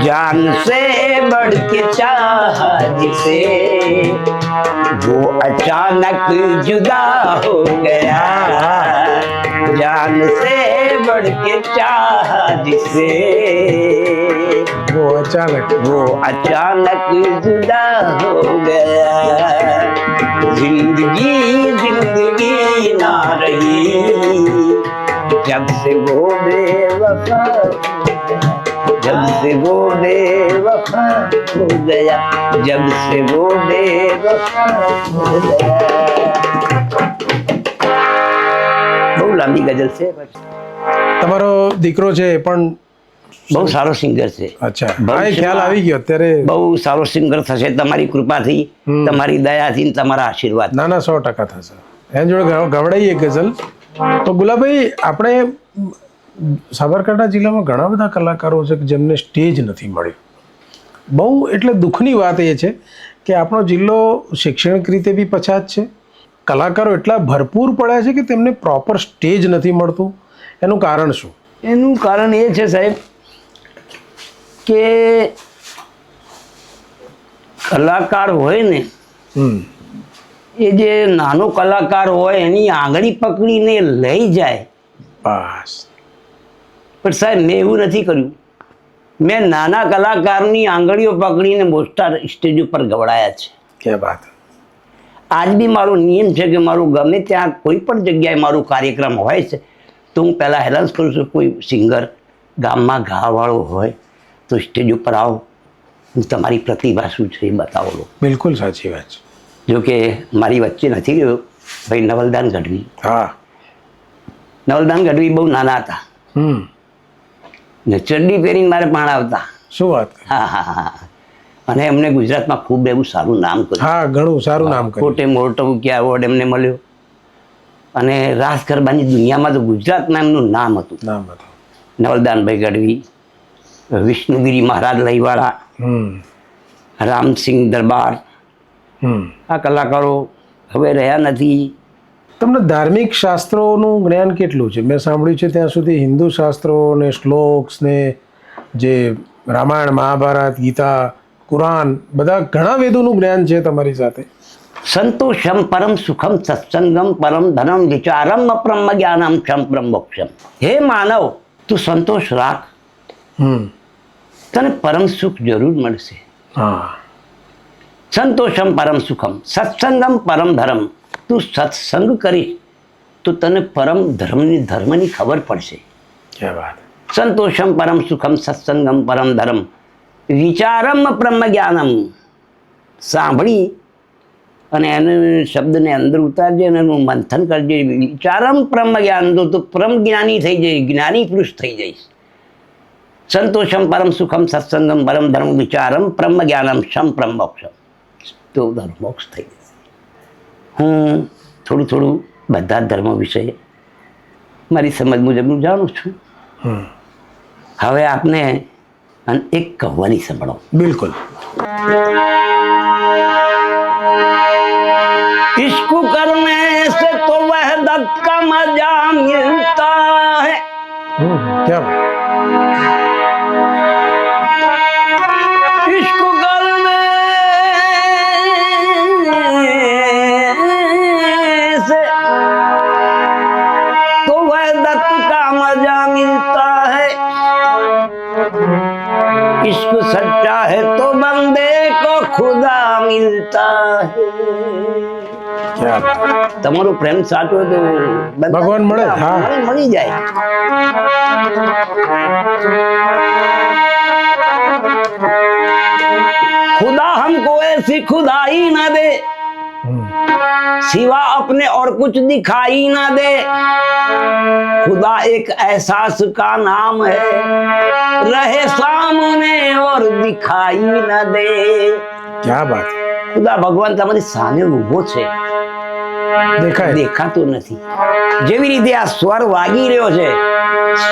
जान से बढ़ के चाह जिसे, वो अचानक जुदा हो गया. जान से बढ़ के चाह जिसे, वो अचानक जुदा हो गया. जिंदगी जिंदगी ना रही, जब से वो बेवफा, जब से वो बेवफा हो गया, जब से वो बेवफा हो गया. બહુ લાંબી ગઝલ છે. તમારો દીકરો છે એ પણ બહુ સારો સિંગર છે. અચ્છા, ભાઈ ખ્યાલ આવી ગયો અત્યારે. બહુ સારો સિંગર થશે તમારી કૃપાથી, તમારી દયાથી, તમારા આશીર્વાદ. ના ના, 100% થશે. એની જોડે ગવડાઈએ ગઝલ. તો ગુલાબભાઈ, આપણે સાબરકાંઠા જિલ્લામાં ઘણા બધા કલાકારો છે કે જેમને સ્ટેજ નથી મળ્યું. બહુ એટલે દુઃખની વાત એ છે કે આપણો જિલ્લો શૈક્ષણિક રીતે બી પછાત છે, કલાકારો એટલા ભરપૂર પડ્યા છે કે તેમને પ્રોપર સ્ટેજ નથી મળતું, એનું કારણ શું? એનું કારણ એ છે સાહેબ કે કલાકાર હોય ને એ જે નાનો કલાકાર હોય એની આંગળી પકડીને લઈ જાય. બસ. પણ સાહેબ મેં એવું નથી કર્યું. મેં નાના કલાકારની આંગળીઓ પકડીને મોટા સ્ટેજ ઉપર ગવડાયા છે. કે વાત. આજ બી મારો નિયમ છે કે મારું ગમે ત્યાં કોઈ પણ જગ્યાએ મારો કાર્યક્રમ હોય છે તો હું પહેલાં એલાઉન્સ કરું છું, કોઈ સિંગર ગામમાં ગાવાવાળો હોય તો સ્ટેજ ઉપર આવો, હું તમારી પ્રતિભા શું છે એ બતાવો લો. બિલકુલ સાચી વાત છે. જો કે મારી વચ્ચે નથી ગયો ભાઈ નવલદાન ગઢવી. હા. નવલદાન ગઢવી બહુ નાના હતા ને ચડ્ડી પહેરીને મારે ભણાવતા. શું વાત? હા હા હા. અને એમને ગુજરાતમાં ખૂબ એવું સારું નામ કર્યું. હા, ઘણું સારું નામ કર્યું. કોટે મોટો કે એવોર્ડ એમને મળ્યો અને રાસ ગરબાની દુનિયામાં તો ગુજરાતમાં એમનું નામ હતું. નવલદાનભાઈ ગઢવી, વિષ્ણુગીરી મહારાજ લઈવાળા, રામસિંહ દરબાર, આ કલાકારો હવે રહ્યા નથી. તમને ધાર્મિક શાસ્ત્રોનું જ્ઞાન કેટલું છે? મેં સાંભળ્યું છે ત્યાં સુધી હિન્દુ શાસ્ત્રો ને શ્લોક્સ ને જે રામાયણ, મહાભારત, ગીતા, કુરાન બધા ઘણા વેદોનું જ્ઞાન છે તમારી સાથે. સંતોષમ પરમ સુખમ સત્સંગમ પરમ ધનમ વિચારમ અપ્રમ જ્ઞાનમ ક્ષમ બ્રહ્મ મોક્ષમ. હે માનવ, તું સંતોષ રાખ, તને પરમ સુખ જરૂર મળશે. હા. સંતોષમ પરમ સુખમ સત્સંગમ પરમ ધર્મ. તું સત્સંગ કરીશ તો તને પરમ ધર્મની ખબર પડશે. ક્યા વાત. સંતોષમ પરમ સુખમ સત્સંગમ પરમ ધર્મ વિચારમ બ્રહ્મ જ્ઞાનમ. સાંભળી અને એને શબ્દને અંદર ઉતારજે અને એનું મંથન કરજે. વિચારમ બ્રહ્મ જ્ઞાન તો પરમ જ્ઞાની થઈ જઈશ, જ્ઞાની પુરુષ થઈ જઈશ. સંતોષમ પરમ સુખમ સત્સંગમ પરમ ધર્મ વિચારમ બ્રહ્મ જ્ઞાનમ ક્ષમ બ્રહ્મ મોક્ષમ. તો મોક્ષ થઈ જશે. હું થોડું બધા ધર્મો વિશે મારી સમજ મુજબનું જાણું છું. હવે આપને એક કહાની સંભળાવો. બિલકુલ. इश्क करने से तो वहदत का मजा मिलता है. क्या बात. इश्क करने से तो वहदत का मजा मिलता है. इश्क सच्चा है तो बंदे को खुदा मिलता है. તમારો પ્રેમ સાચો તો ભગવાન મળે. હા, મળી જાય. खुदा हमको ऐसी खुदाई ना दे सिवा अपने और कुछ दिखाई ना दे. खुदा एक एहसास का नाम है रहे सामने और दिखाई ना दे. क्या बात. ખુદા ભગવાન તમારી સામે ઊભો છે, દેખાતો નથી. જેવી રીતે આ સ્વર વાગી રહ્યો છે,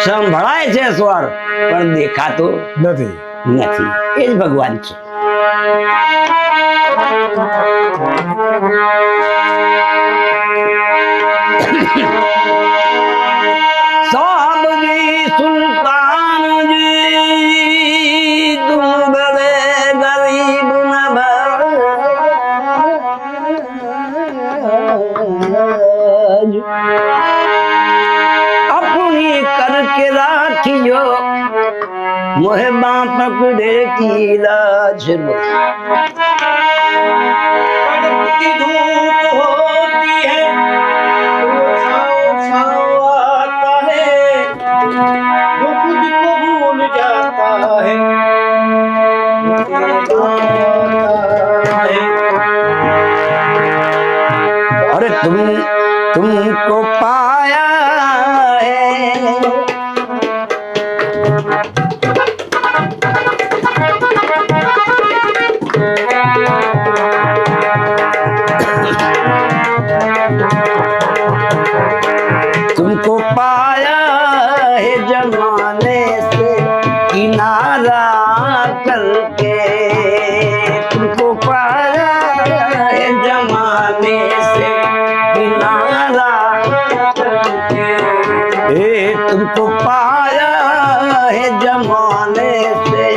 સંભળાય છે સ્વર, પણ દેખાતો નથી. એ જ ભગવાન છે. સાબજી સુલ્તાનજી તુમ બડે ગરીબ ન अपनी करके राखियो मोहे बाँ पकड़े की लाज. की धूप होती है छाँव आता है जो खुद को भूल जाता है. अरे तुमको पाया है तुमको पाया है जमाने से किनारा करके. तुमको पाया किनारा करके तुमको पाया है जमाने से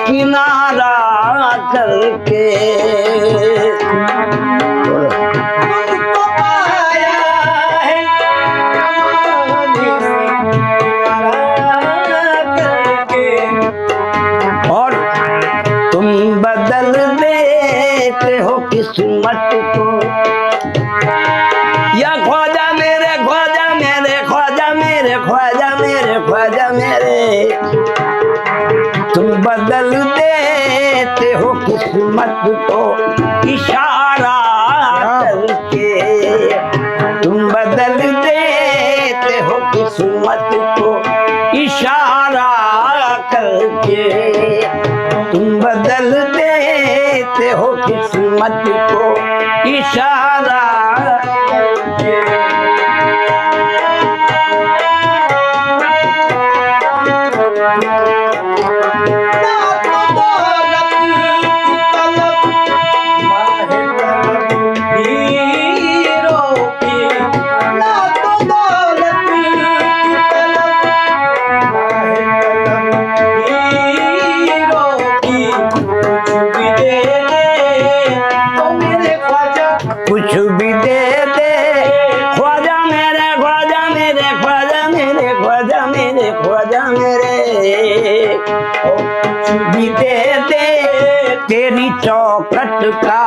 किनारा करके। तुमको पाया है जमाने से किनारा करके। और तुम बदल देते हो किस्मत को। या ख्वाजा मेरे ख्वाजा मेरे ख्वाजा मेरे ख्वाजा मेरे ख्वाजा मेरे, तुम बदल देते हो किस्मत को इशारा करके। तुम बदल देते हो किस्मत को इशारा करके। तुम बदल देते हो किस्मत को इशारा करके। कुछ भी दे दे ख्वाजा मेरे ख्वाजा मेरे ख्वाजा मेरे ख्वाजा मेरे ख्वाजा मेरे, कुछ भी दे दे तेरी चौखट का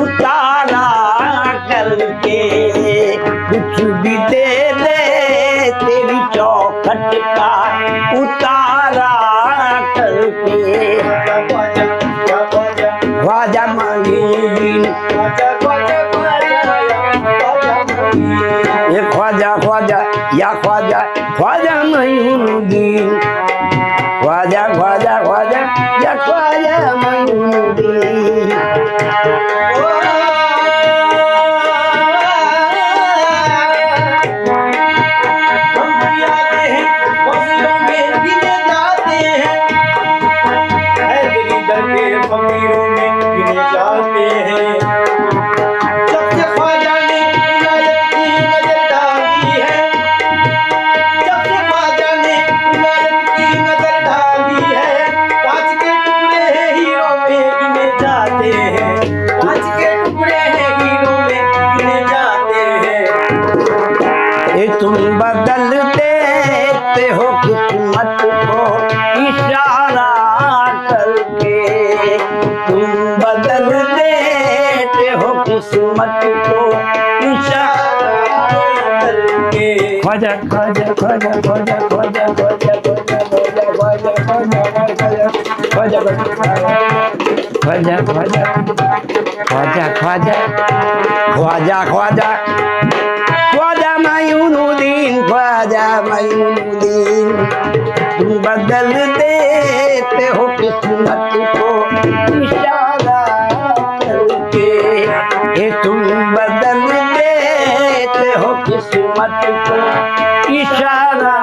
उतारा करके। कुछ भी दे दे तेरी चौखट का उतारा करके। ख्वाजा मोइनुद्दीन ये ख्वाजा ख्वाजा या ख्वाजा ख्वाजा मोइनुद्दीन, ख्वाजा ख्वाजा ख्वाजा या ख्वाजा मोइनुद्दीन। फकीरों में गिने जाते हैं। जब से ख्वाजा ने इनायत की नजर डाली है, जब से ख्वाजा ने इनायत की नजर डाली है, कांच के टुकड़े हैं हीरों में गिने जाते हैं। कांच के टुकड़े हैं हीरों में गिने जाते हैं। ये तुम बदल देते हो किस्मत को इशारा करके। तुम बदल देते हो किस्मत को इशारा करके। ख्वाजा ख्वाजा ख्वाजा ख्वाजा ख्वाजा ख्वाजा ख्वाजा ख्वाजा ख्वाजा ख्वाजा ख्वाजा ख्वाजा ख्वाजा ख्वाजा ख्वाजा ख्वाजा ख्वाजा मोइनुद्दीन ख्वाजा मोइनुद्दीन। तुम बदल देते हो किस्मत को इशारा करके। ये तुम बदल देते हो किस्मत को इशारा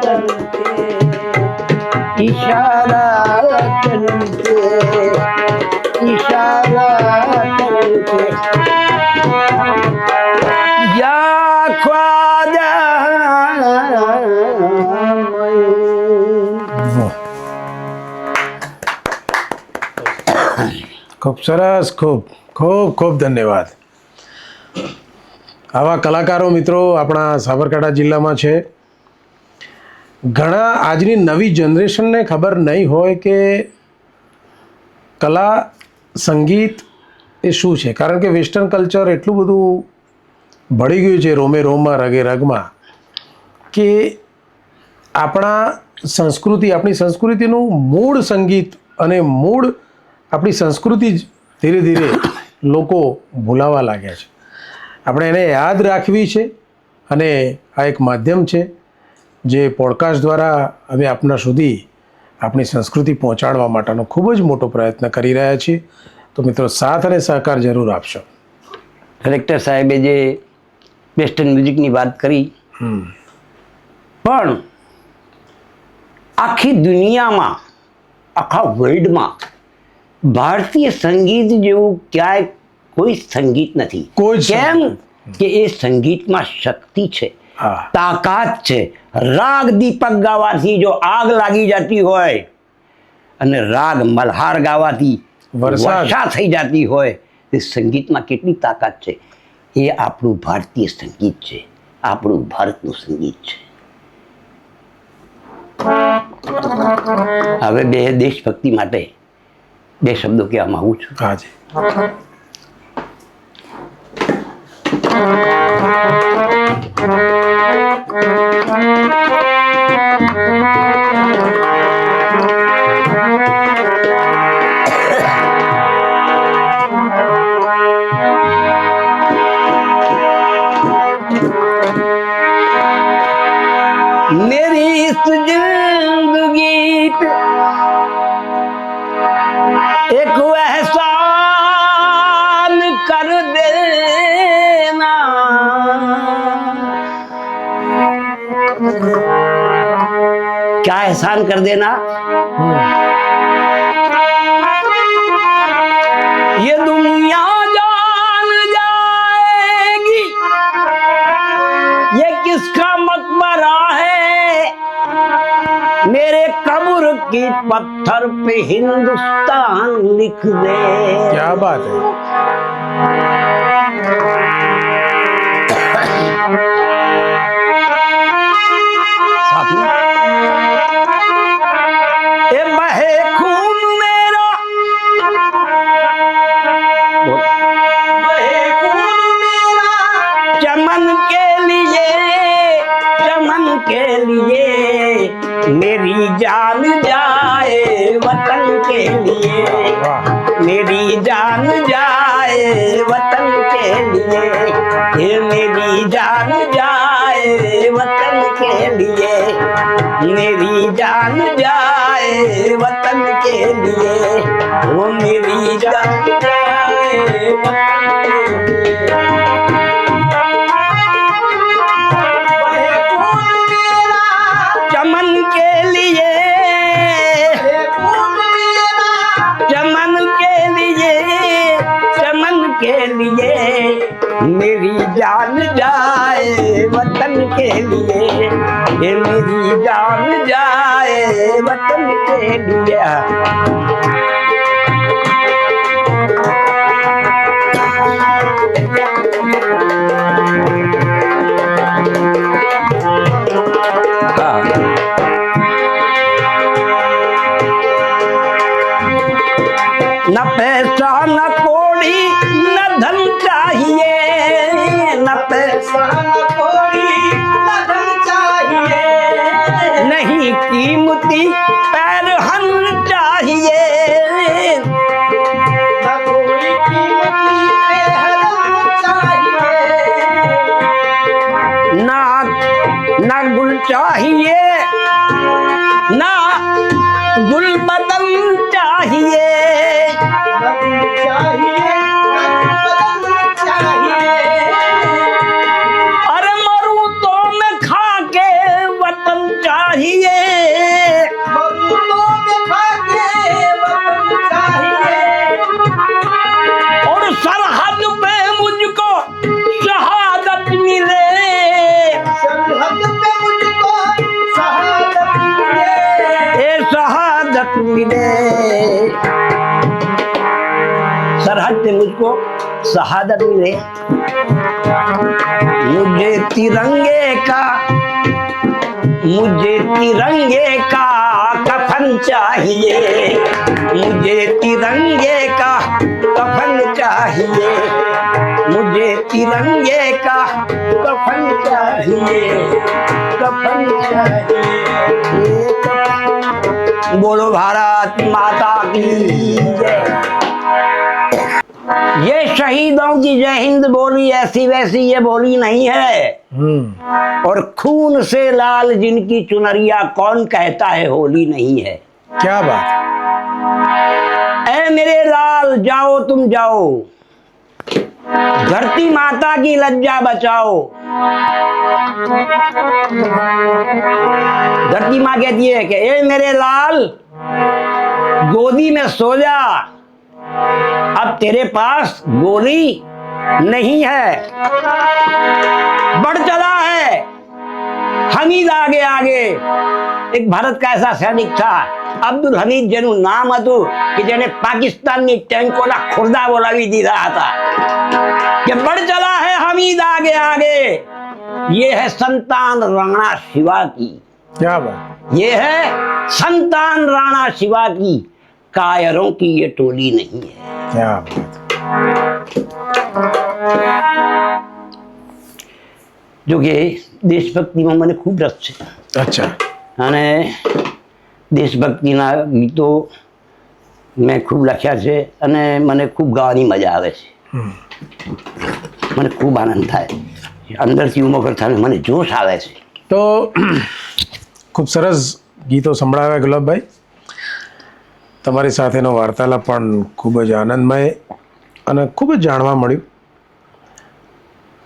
करके। इशारा करके इशारा करके। या ख्वाजा ખૂબ સરસ, ખૂબ ખૂબ ખૂબ ધન્યવાદ. આવા કલાકારો મિત્રો આપણા સાબરકાંઠા જિલ્લામાં છે. ઘણા આજની નવી જનરેશનને ખબર નહીં હોય કે કલા સંગીત એ શું છે, કારણ કે વેસ્ટર્ન કલ્ચર એટલું બધું ભળી ગયું છે રોમે રોમમાં રગે રગમાં કે આપણા આપણી સંસ્કૃતિનું મૂળ સંગીત અને મૂળ આપણી સંસ્કૃતિ જ ધીરે ધીરે લોકો ભૂલાવા લાગ્યા છે. આપણે એને યાદ રાખવી છે અને આ એક માધ્યમ છે જે પોડકાસ્ટ દ્વારા અમે આપના સુધી આપણી સંસ્કૃતિ પહોંચાડવા માટેનો ખૂબ જ મોટો પ્રયત્ન કરી રહ્યા છીએ. તો મિત્રો સાથ અને સહકાર જરૂર આપશો. ડિરેક્ટર સાહેબે જે વેસ્ટર્ન મ્યુઝિકની વાત કરી, પણ આખી દુનિયામાં આખા વર્લ્ડમાં ભારતીય સંગીત જેવું ક્યાંય કોઈ સંગીત નથી. કોઈ જ કેમ? કે એ સંગીતમાં શક્તિ છે, હા તાકાત છે. રાગ દીપક ગાવાથી જો આગ લાગી જતી હોય અને રાગ મલ્હાર ગાવાથી વરસાદ. વર્ષા થઈ જતી હોય, તે સંગીતમાં કેટલી તાકાત છે. એ આપણું ભારતીય સંગીત છે, આપણું ભારતનું સંગીત છે. હવે બે દેશભક્તિ માટે બે શબ્દો કહેવા માંગુ છું. હાજી. मेरी इस जिंदगी पे एक एहसान कर देना, क्या एहसान कर देना? ये दुनिया जान जाएगी ये किसका मकबरा है, मेरे कब्र की पत्थर पे हिंदुस्तान लिख दे. क्या बात है. ए बहे खून मेरा, बहे खून मेरा चमन के लिए, चमन के लिए मेरी जान जाए वतन के लिए, मेरी जान जाए वतन के लिए, ये मेरी जान जाए वतन के लिए, मेरी जान जाए वतन के लिए, वो मेरी जान जाए वतन के लिए. बहे खून मेरा चमन के लिए, बहे खून मेरा चमन के लिए, चमन के लिए मेरी जान जाए वतन के लिए, ये मेरी जान जाए वतन के लिए. न पैसा न कौड़ी न धन चाहिए, न पैसा सन कोड़ी लगन चाहिए, नहीं कीमती पैरहन चाहिए, न कोई कीमती पेहरन चाहिए, ना ना गुल चाहिए, ना गुल बदन चाहिए, लगन चाहिए, लगन चाहिए, अरे मरूं तो मैं खा के वतन चाहिए, मरूदों में खाके वतन चाहिए, और सरहद पे मुझको शहादत मिले, सरहद पे मुझको शहादत मिले, ए शहादत मिले, सरहद पे मुझको शहादत मिले. मुझे तिरंगे का, मुझे तिरंगे का कफन चाहिए, मुझे तिरंगे का कफन चाहिए, मुझे तिरंगे का कफन चाहिए, कफन चाहिए. बोलो भारत माता की जय. ये शहीदों की जय हिंद बोली ऐसी वैसी ये बोली नहीं है, और खून से लाल जिनकी चुनरिया कौन कहता है होली नहीं है. क्या बात. ऐ मेरे लाल जाओ तुम जाओ, धरती माता की लज्जा बचाओ. धरती माँ कहती है कि ए मेरे लाल गोदी में सो जा, अब तेरे पास गोली नहीं है, बढ़ चला है हमीद आगे आगे। एक भारत का ऐसा सैनिक था અબ્દુલ હમીદ, જેનું નામ હતું કે જેને પાકિસ્તાનની ટેન્કોના ખુરદા બોલાવી દીધા હતા કે बढ़ चला है हमीद आगे आगे। ये है संतान राणा शिवा की, क्या बात, ये है संतान राणा शिवा की, कायरों की ये टोली नहीं है। क्या बात। જો કે દેશભક્તિમાં મને ખૂબ રસ છે अच्छा, અને દેશભક્તિના ગીતો મેં ખૂબ લખ્યા છે અને મને ખૂબ ગાવાની મજા આવે છે, મને ખૂબ આનંદ થાય, અંદરથી ઉમળક થાય, મને જોશ આવે છે। તો ખૂબ સરસ ગીતો સંભળાવ્યા ગુલાબભાઈ, તમારી સાથેનો વાર્તાલાપ પણ ખૂબ જ આનંદમય અને ખૂબ જ જાણવા મળ્યું।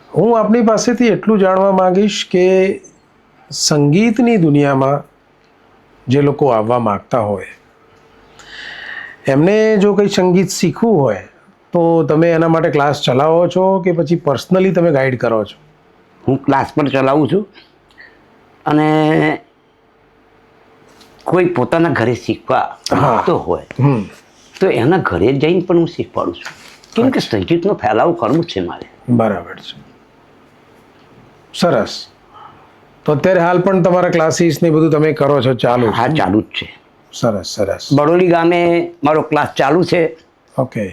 હું આપની પાસેથી એટલું જાણવા માંગીશ કે સંગીતની દુનિયામાં જે લોકો આવવા માગતા હોય એમને જો કંઈ સંગીત શીખવું હોય તો તમે એના માટે ક્લાસ ચલાવો છો કે પછી પર્સનલી તમે ગાઈડ કરો છો? હું ક્લાસ પણ ચલાવું છું અને કોઈ પોતાના ઘરે શીખવા માંગતો હોય તો એના ઘરે જઈને પણ હું શીખવાડું છું, કેમ કે સંગીતનો ફેલાવો કરવો છે મારે। બરાબર છે, સરસ। તો અત્યારે હાલ પણ તમારા ક્લાસીસ ને બધું તમે કરો છો, ચાલુ? હા, ચાલુ જ છે। સરસ સરસ, બડોલી ગામે મારો ક્લાસ ચાલુ છે। ઓકે।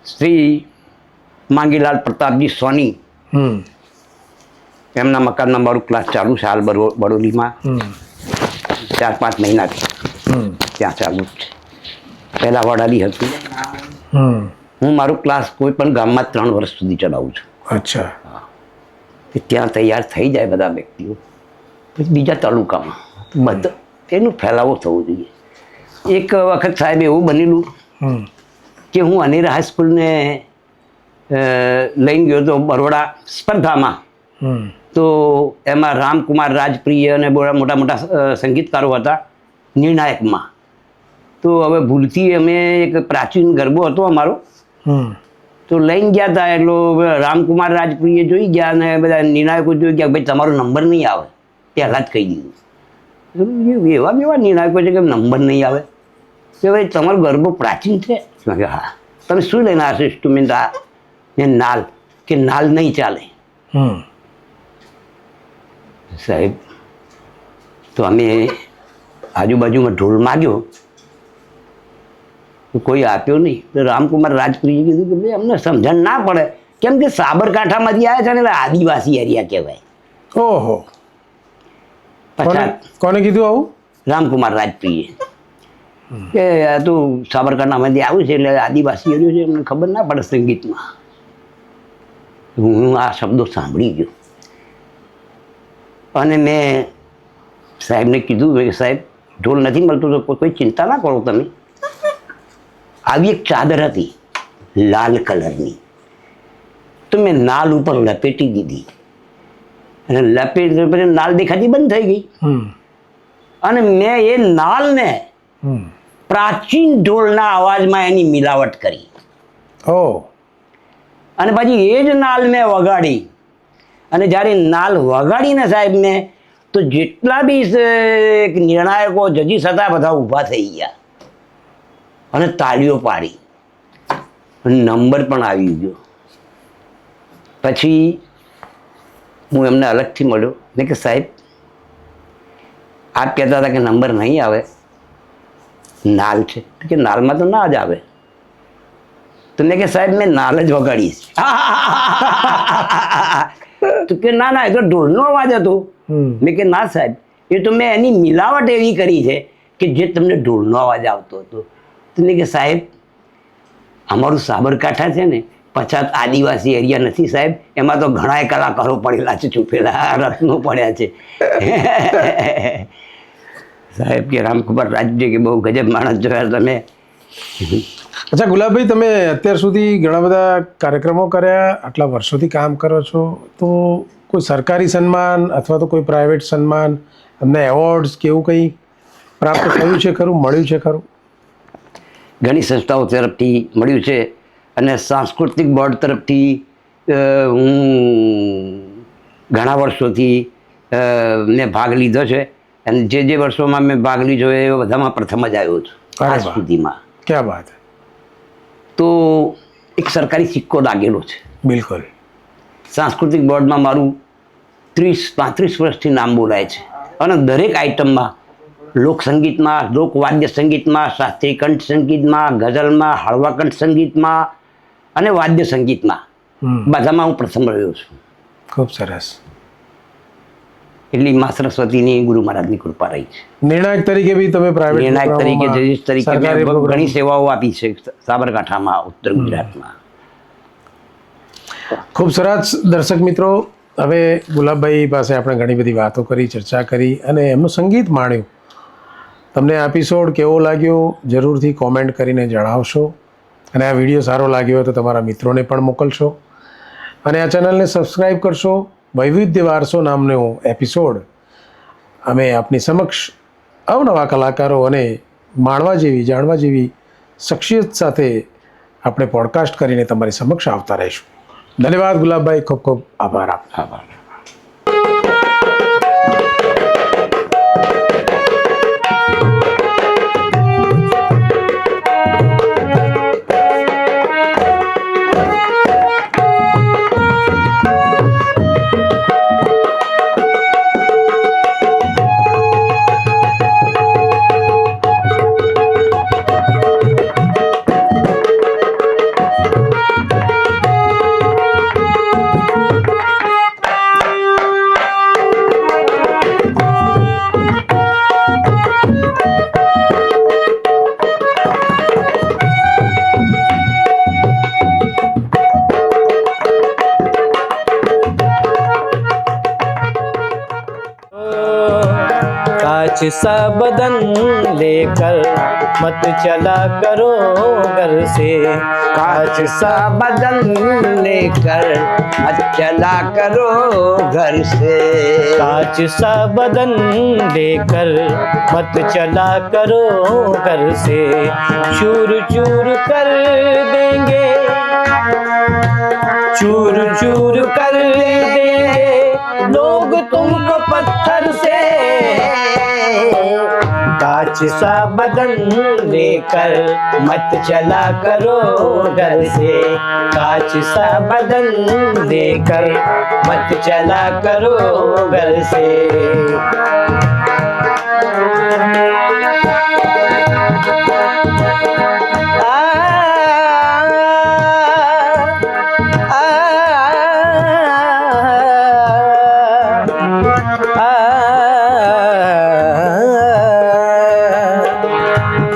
શ્રી માંગીલાલ પ્રતાપજી સોની એમના મકાનમાં મારું ક્લાસ ચાલુ છે હાલ બડોલીમાં, 4-5 મહિનાથી ત્યાં ચાલુ જ છે। પહેલાં વડાલી હતું। હું મારું ક્લાસ કોઈ પણ ગામમાં 3 વર્ષ સુધી ચલાવું છું। અચ્છા, કે ત્યાં તૈયાર થઈ જાય બધા વ્યક્તિઓ, પછી બીજા તાલુકામાં બધા એનું ફેલાવો થવો જોઈએ। એક વખત સાહેબ એવું બનેલું કે હું અનેરા હાઈસ્કૂલને લઈને ગયો હતો બરોડા સ્પર્ધામાં, તો એમાં રામકુમાર રાજપ્રિય અને મોટા મોટા સંગીતકારો હતા નિર્ણાયકમાં। તો હવે ભૂલથી અમે એક પ્રાચીન ગરબો હતો અમારો, તો લઈને ગયા હતા, એટલો રામકુમાર રાજપ્રિય જોઈ ગયા અને બધા નિર્ણાયકો જોઈ ગયા, ભાઈ તમારો નંબર નહીં આવે, પહેલાં જ કહી દીધું। એવા કેવા નિર્ણાયકો છે કે નંબર નહીં આવે, કે ભાઈ તમારો ગરબો પ્રાચીન છે? મેં કહ્યું હા। તમે શું લઈને આવશો ઇન્સ્ટ્રુમેન્ટ? આ ને નાલ, કે નાલ નહીં ચાલે સાહેબ। તો અમે આજુબાજુમાં ઢોલ માગ્યો, કોઈ આપ્યો નહીં। તો રામકુમાર રાજપ્રિયે કીધું કે ભાઈ અમને સમજણ ના પડે, કેમ કે સાબરકાંઠામાંથી આવ્યા છે ને, એટલે આદિવાસી એરિયા કહેવાય। ઓહો, પછાત કોને કીધું આવું? રામકુમાર રાજપ્રિયે કે આ તો સાબરકાંઠામાંથી આવ્યું છે એટલે આદિવાસી એરિયો છે, અમને ખબર ના પડે સંગીતમાં। હું આ શબ્દો સાંભળી ગયો અને મેં સાહેબને કીધું કે સાહેબ ઢોલ નથી મળતો તો કોઈ ચિંતા ના કરો તમે। આવી એક ચાદર હતી લાલ કલરની, તો મેં નાલ ઉપર લપેટી દીધી અને લપેટી નાલ દેખાતી બંધ થઈ ગઈ અને મેં એ નાલને પ્રાચીન ઢોલના અવાજમાં એની મિલાવટ કરી અને પછી એ જ નાલ મેં વગાડી અને જ્યારે નાલ વગાડીને સાહેબ મેં, તો જેટલા બી નિર્ણાયકો જજીસ હતા બધા ઊભા થઈ ગયા અને તાળીઓ પાડી, નંબર પણ આવી ગયો। પછી હું એમને અલગથી મળ્યો ને કે સાહેબ આપ કહેતા હતા કે નંબર નહીં આવે, નાલ છે, કે નાલમાં તો ના જ આવે। તો મેં કે સાહેબ મેં નાલ જ વગાડીશ। તો કે ના ના, એ તો ઢોલનો અવાજ હતો। મેં કે ના સાહેબ, એ તો મેં એની મિલાવટ એવી કરી છે કે જે તમને ઢોલનો અવાજ આવતો હતો। તો મેં કે સાહેબ અમારું સાબરકાંઠા છે ને પછાત આદિવાસી એરિયા નથી સાહેબ, એમાં તો ઘણાય કલાકારો પડેલા છે, છુપેલા રત્નો પડ્યા છે। સાહેબ કે રામકુમાર રાજજી કે બહુ ગજબ માણસ જોયા તમે। અચ્છા ગુલાબભાઈ, તમે અત્યાર સુધી ઘણા બધા કાર્યક્રમો કર્યા, આટલા વર્ષોથી કામ કરો છો, તો કોઈ સરકારી સન્માન અથવા તો કોઈ પ્રાઇવેટ સન્માન, તમને એવોર્ડ્સ કે એવું કંઈ પ્રાપ્ત થયું છે ખરું, મળ્યું છે ખરું? ઘણી સંસ્થાઓ તરફથી મળ્યું છે અને સાંસ્કૃતિક બોર્ડ તરફથી હું ઘણા વર્ષોથી મેં ભાગ લીધો છે અને જે વર્ષોમાં મેં ભાગ લીધો એ બધામાં પ્રથમ જ આવ્યો છું અરે આજ વાહ. સુધીમાં. ક્યાં વાત હે. તો એક સરકારી સિક્કો લાગેલો છે. બિલકુલ. સાંસ્કૃતિક બોર્ડમાં મારું 30-35 વર્ષથી નામ બોલાય છે અને દરેક આઇટમમાં લોકસંગીતમાં, લોકવાદ્ય સંગીતમાં, શાસ્ત્રીય કંઠ સંગીતમાં, ગઝલમાં, હળવા કંઠ સંગીતમાં અને વાદ્ય સંગીતમાં બધામાં હું પ્રથમ રહ્યો છું. ખૂબ સરસ. એટલી મા સરસ્વતીની ગુરુ મહારાજની કૃપા રહી છે. નિર્ણાયક તરીકે બી તમે પ્રાઇવેટ નિર્ણાયક તરીકે, જજીસ તરીકે મેં ઘણી સેવાઓ આપી છે સાબરકાંઠામાં, ઉત્તર ગુજરાતમાં. ખૂબ સરસ. દર્શક મિત્રો, હવે ગુલાબભાઈ પાસે આપણે ઘણી બધી વાતો કરી, ચર્ચા કરી અને એમનું સંગીત માણ્યું. તમને આ એપિસોડ કેવો લાગ્યો જરૂરથી કોમેન્ટ કરીને જણાવશો અને આ વિડીયો સારો લાગ્યો હોય તો તમારા મિત્રોને પણ મોકલશો અને આ ચેનલને સબસ્ક્રાઈબ કરશો. વૈવિધ્ય વારસો નામનો એપિસોડ અમે આપની સમક્ષ અવનવા કલાકારો અને માણવા જેવી, જાણવા જેવી શખ્સિયત સાથે આપણે પોડકાસ્ટ કરીને તમારી સમક્ષ આવતા રહીશું. ધન્યવાદ ગુલાબભાઈ, ખૂબ ખૂબ આભાર આપનો. આભાર. कांच सा बदन लेकर मत चला करो घर से, कांच सा बदन लेकर मत चला करो घर से, कांच सा बदन लेकर मत चला करो घर से, चूर चूर कर देंगे, चूर चूर कर देंगे लोग तुमको पत्थर से, कांच सा बदन लेकर मत चला करो घर से, कांच सा बदन लेकर मत चला करो घर से।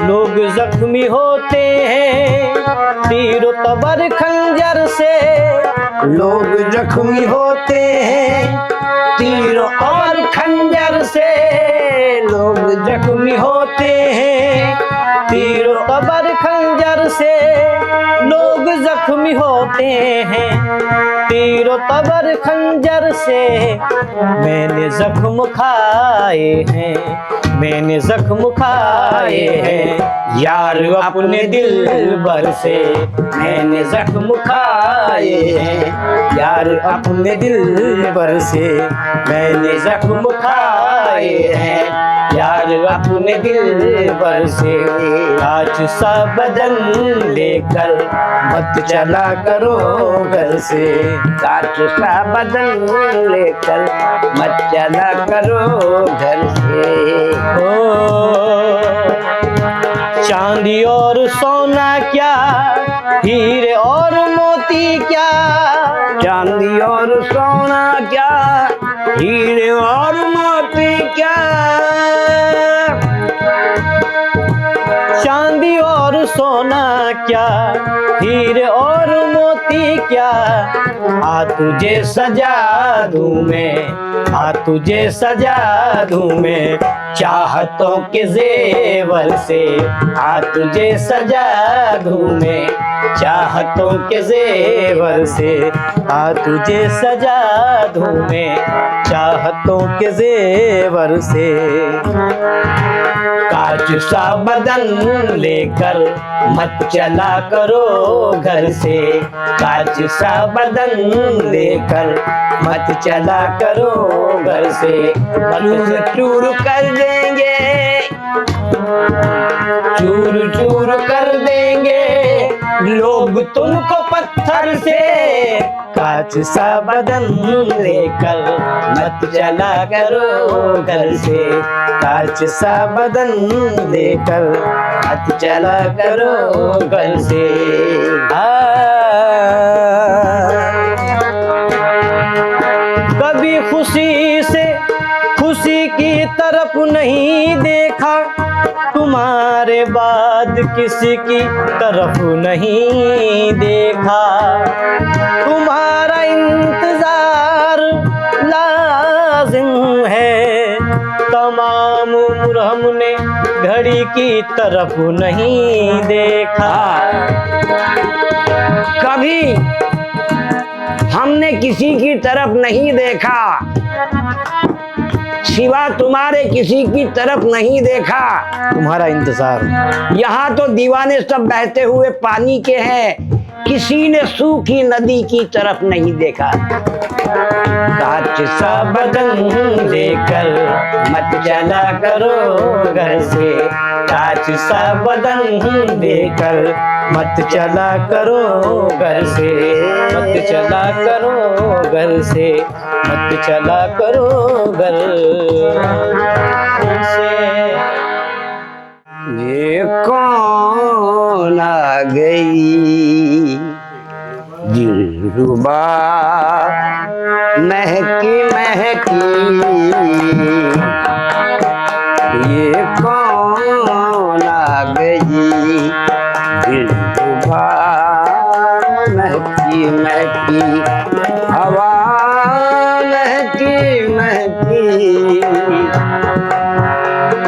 लोग जख्मी होते हैं तीर तबर खंजर से, लोग जख्मी होते हैं तीर और खंजर से, लोग जख्मी होते हैं तीर तबर खंजर से, लोग जख्मी होते हैं तीर तबर खंजर से, मैंने जख्म खाए हैं, मैंने जख्म खाए हैं यार अपने दिल भर से, मैंने जख्म खाए हैं यार अपने दिल भर से, मैंने जख्म खाए हैं यार अपने दिल भर से, कांच सा बदन लेकर मत चला करो घर से, कांच सा बदन लेकर मत चला करो घर से, चांदी और सोना क्या, हीरे और मोती क्या, चांदी और सोना क्या, हीरे और मोती क्या, चांदी और सोना क्या, हीरे और मोती क्या, आ तुझे सजा दूं मैं, आ तुझे सजा दूं मैं चाहतों के जेवर से, आ तुझे सजा दूं मैं चाहतों के जेवर से, आ तुझे सजा दूं मैं चाहतों के जेवर से, कांच सा बदन लेकर मत चला करो घर से, कांच सा बदन लेकर मत चला करो घर से। चूर चूर कर देंगे, चूर चूर कर देंगे लोग तुमको पत्थर से, कांच सा बदन लेकर मत चला करो घर से, कांच सा बदन लेकर मत चला करो घर से। कभी खुशी से खुशी की तरफ नहीं देखा, तुम्हारे बाद किसी की तरफ नहीं देखा, तुम्हारा इंतजार लाजिम है, तमाम उम्र हमने घड़ी की तरफ नहीं देखा। कभी हमने किसी की तरफ नहीं देखा, सिवा तुम्हारे किसी की तरफ नहीं देखा, तुम्हारा इंतजार। यहाँ तो दीवाने सब बहते हुए पानी के हैं, किसी ने सूखी नदी की तरफ नहीं देखा। कांच सा बदन लेकर मत चला करो घर से, कांच सा बदन लेकर मत चला करो घर से, मत चला करो घर से, मत चला करो घर से। ये कौन आ गई दिलरुबा महकी महकी, ये कौन आ गई दिलरुबा महकी महकी, हवा महकी महकी,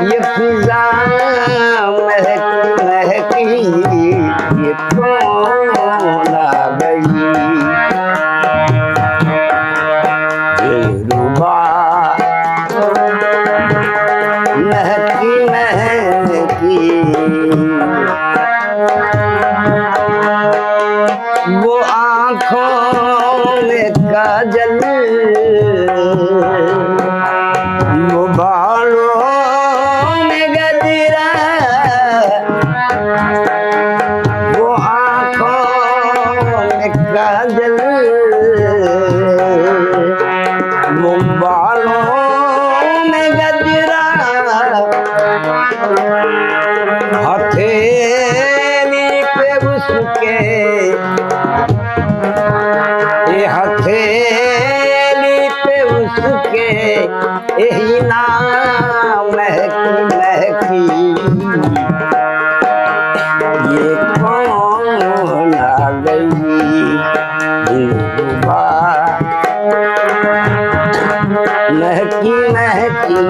ये फिजा महकी महकी, ये कौन आ गई दिलरुबा महकी महकी। वो आँखों में काजल, वो बालों में गजरा, वो आँखों में काजल, वो बालों में गजरा, हथेली पे उसके, ये हथेली पे उसके, यही नाम महकी महकी, ये कौन आ गई दिलरुबा महकी महकी।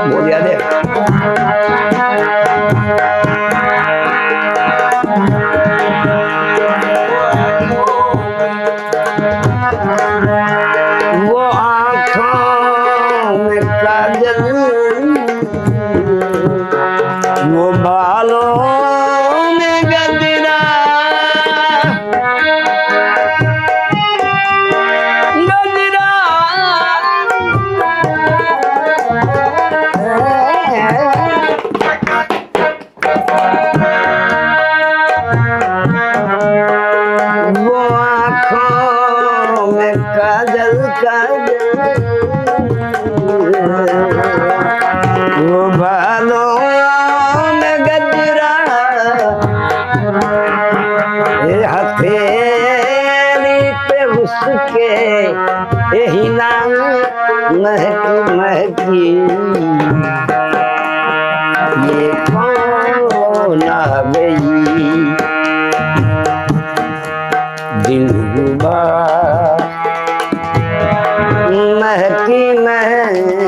बोल याद है? वो आँखों में काजल, वो बालों में गजरा, गजरा वो आँखों में काजल काजल, वो बालों में गजरा, ये हथेली पे उसके, यही नाम महकी महकी, ये कौन आ गई दिलरुबा महकी महकी।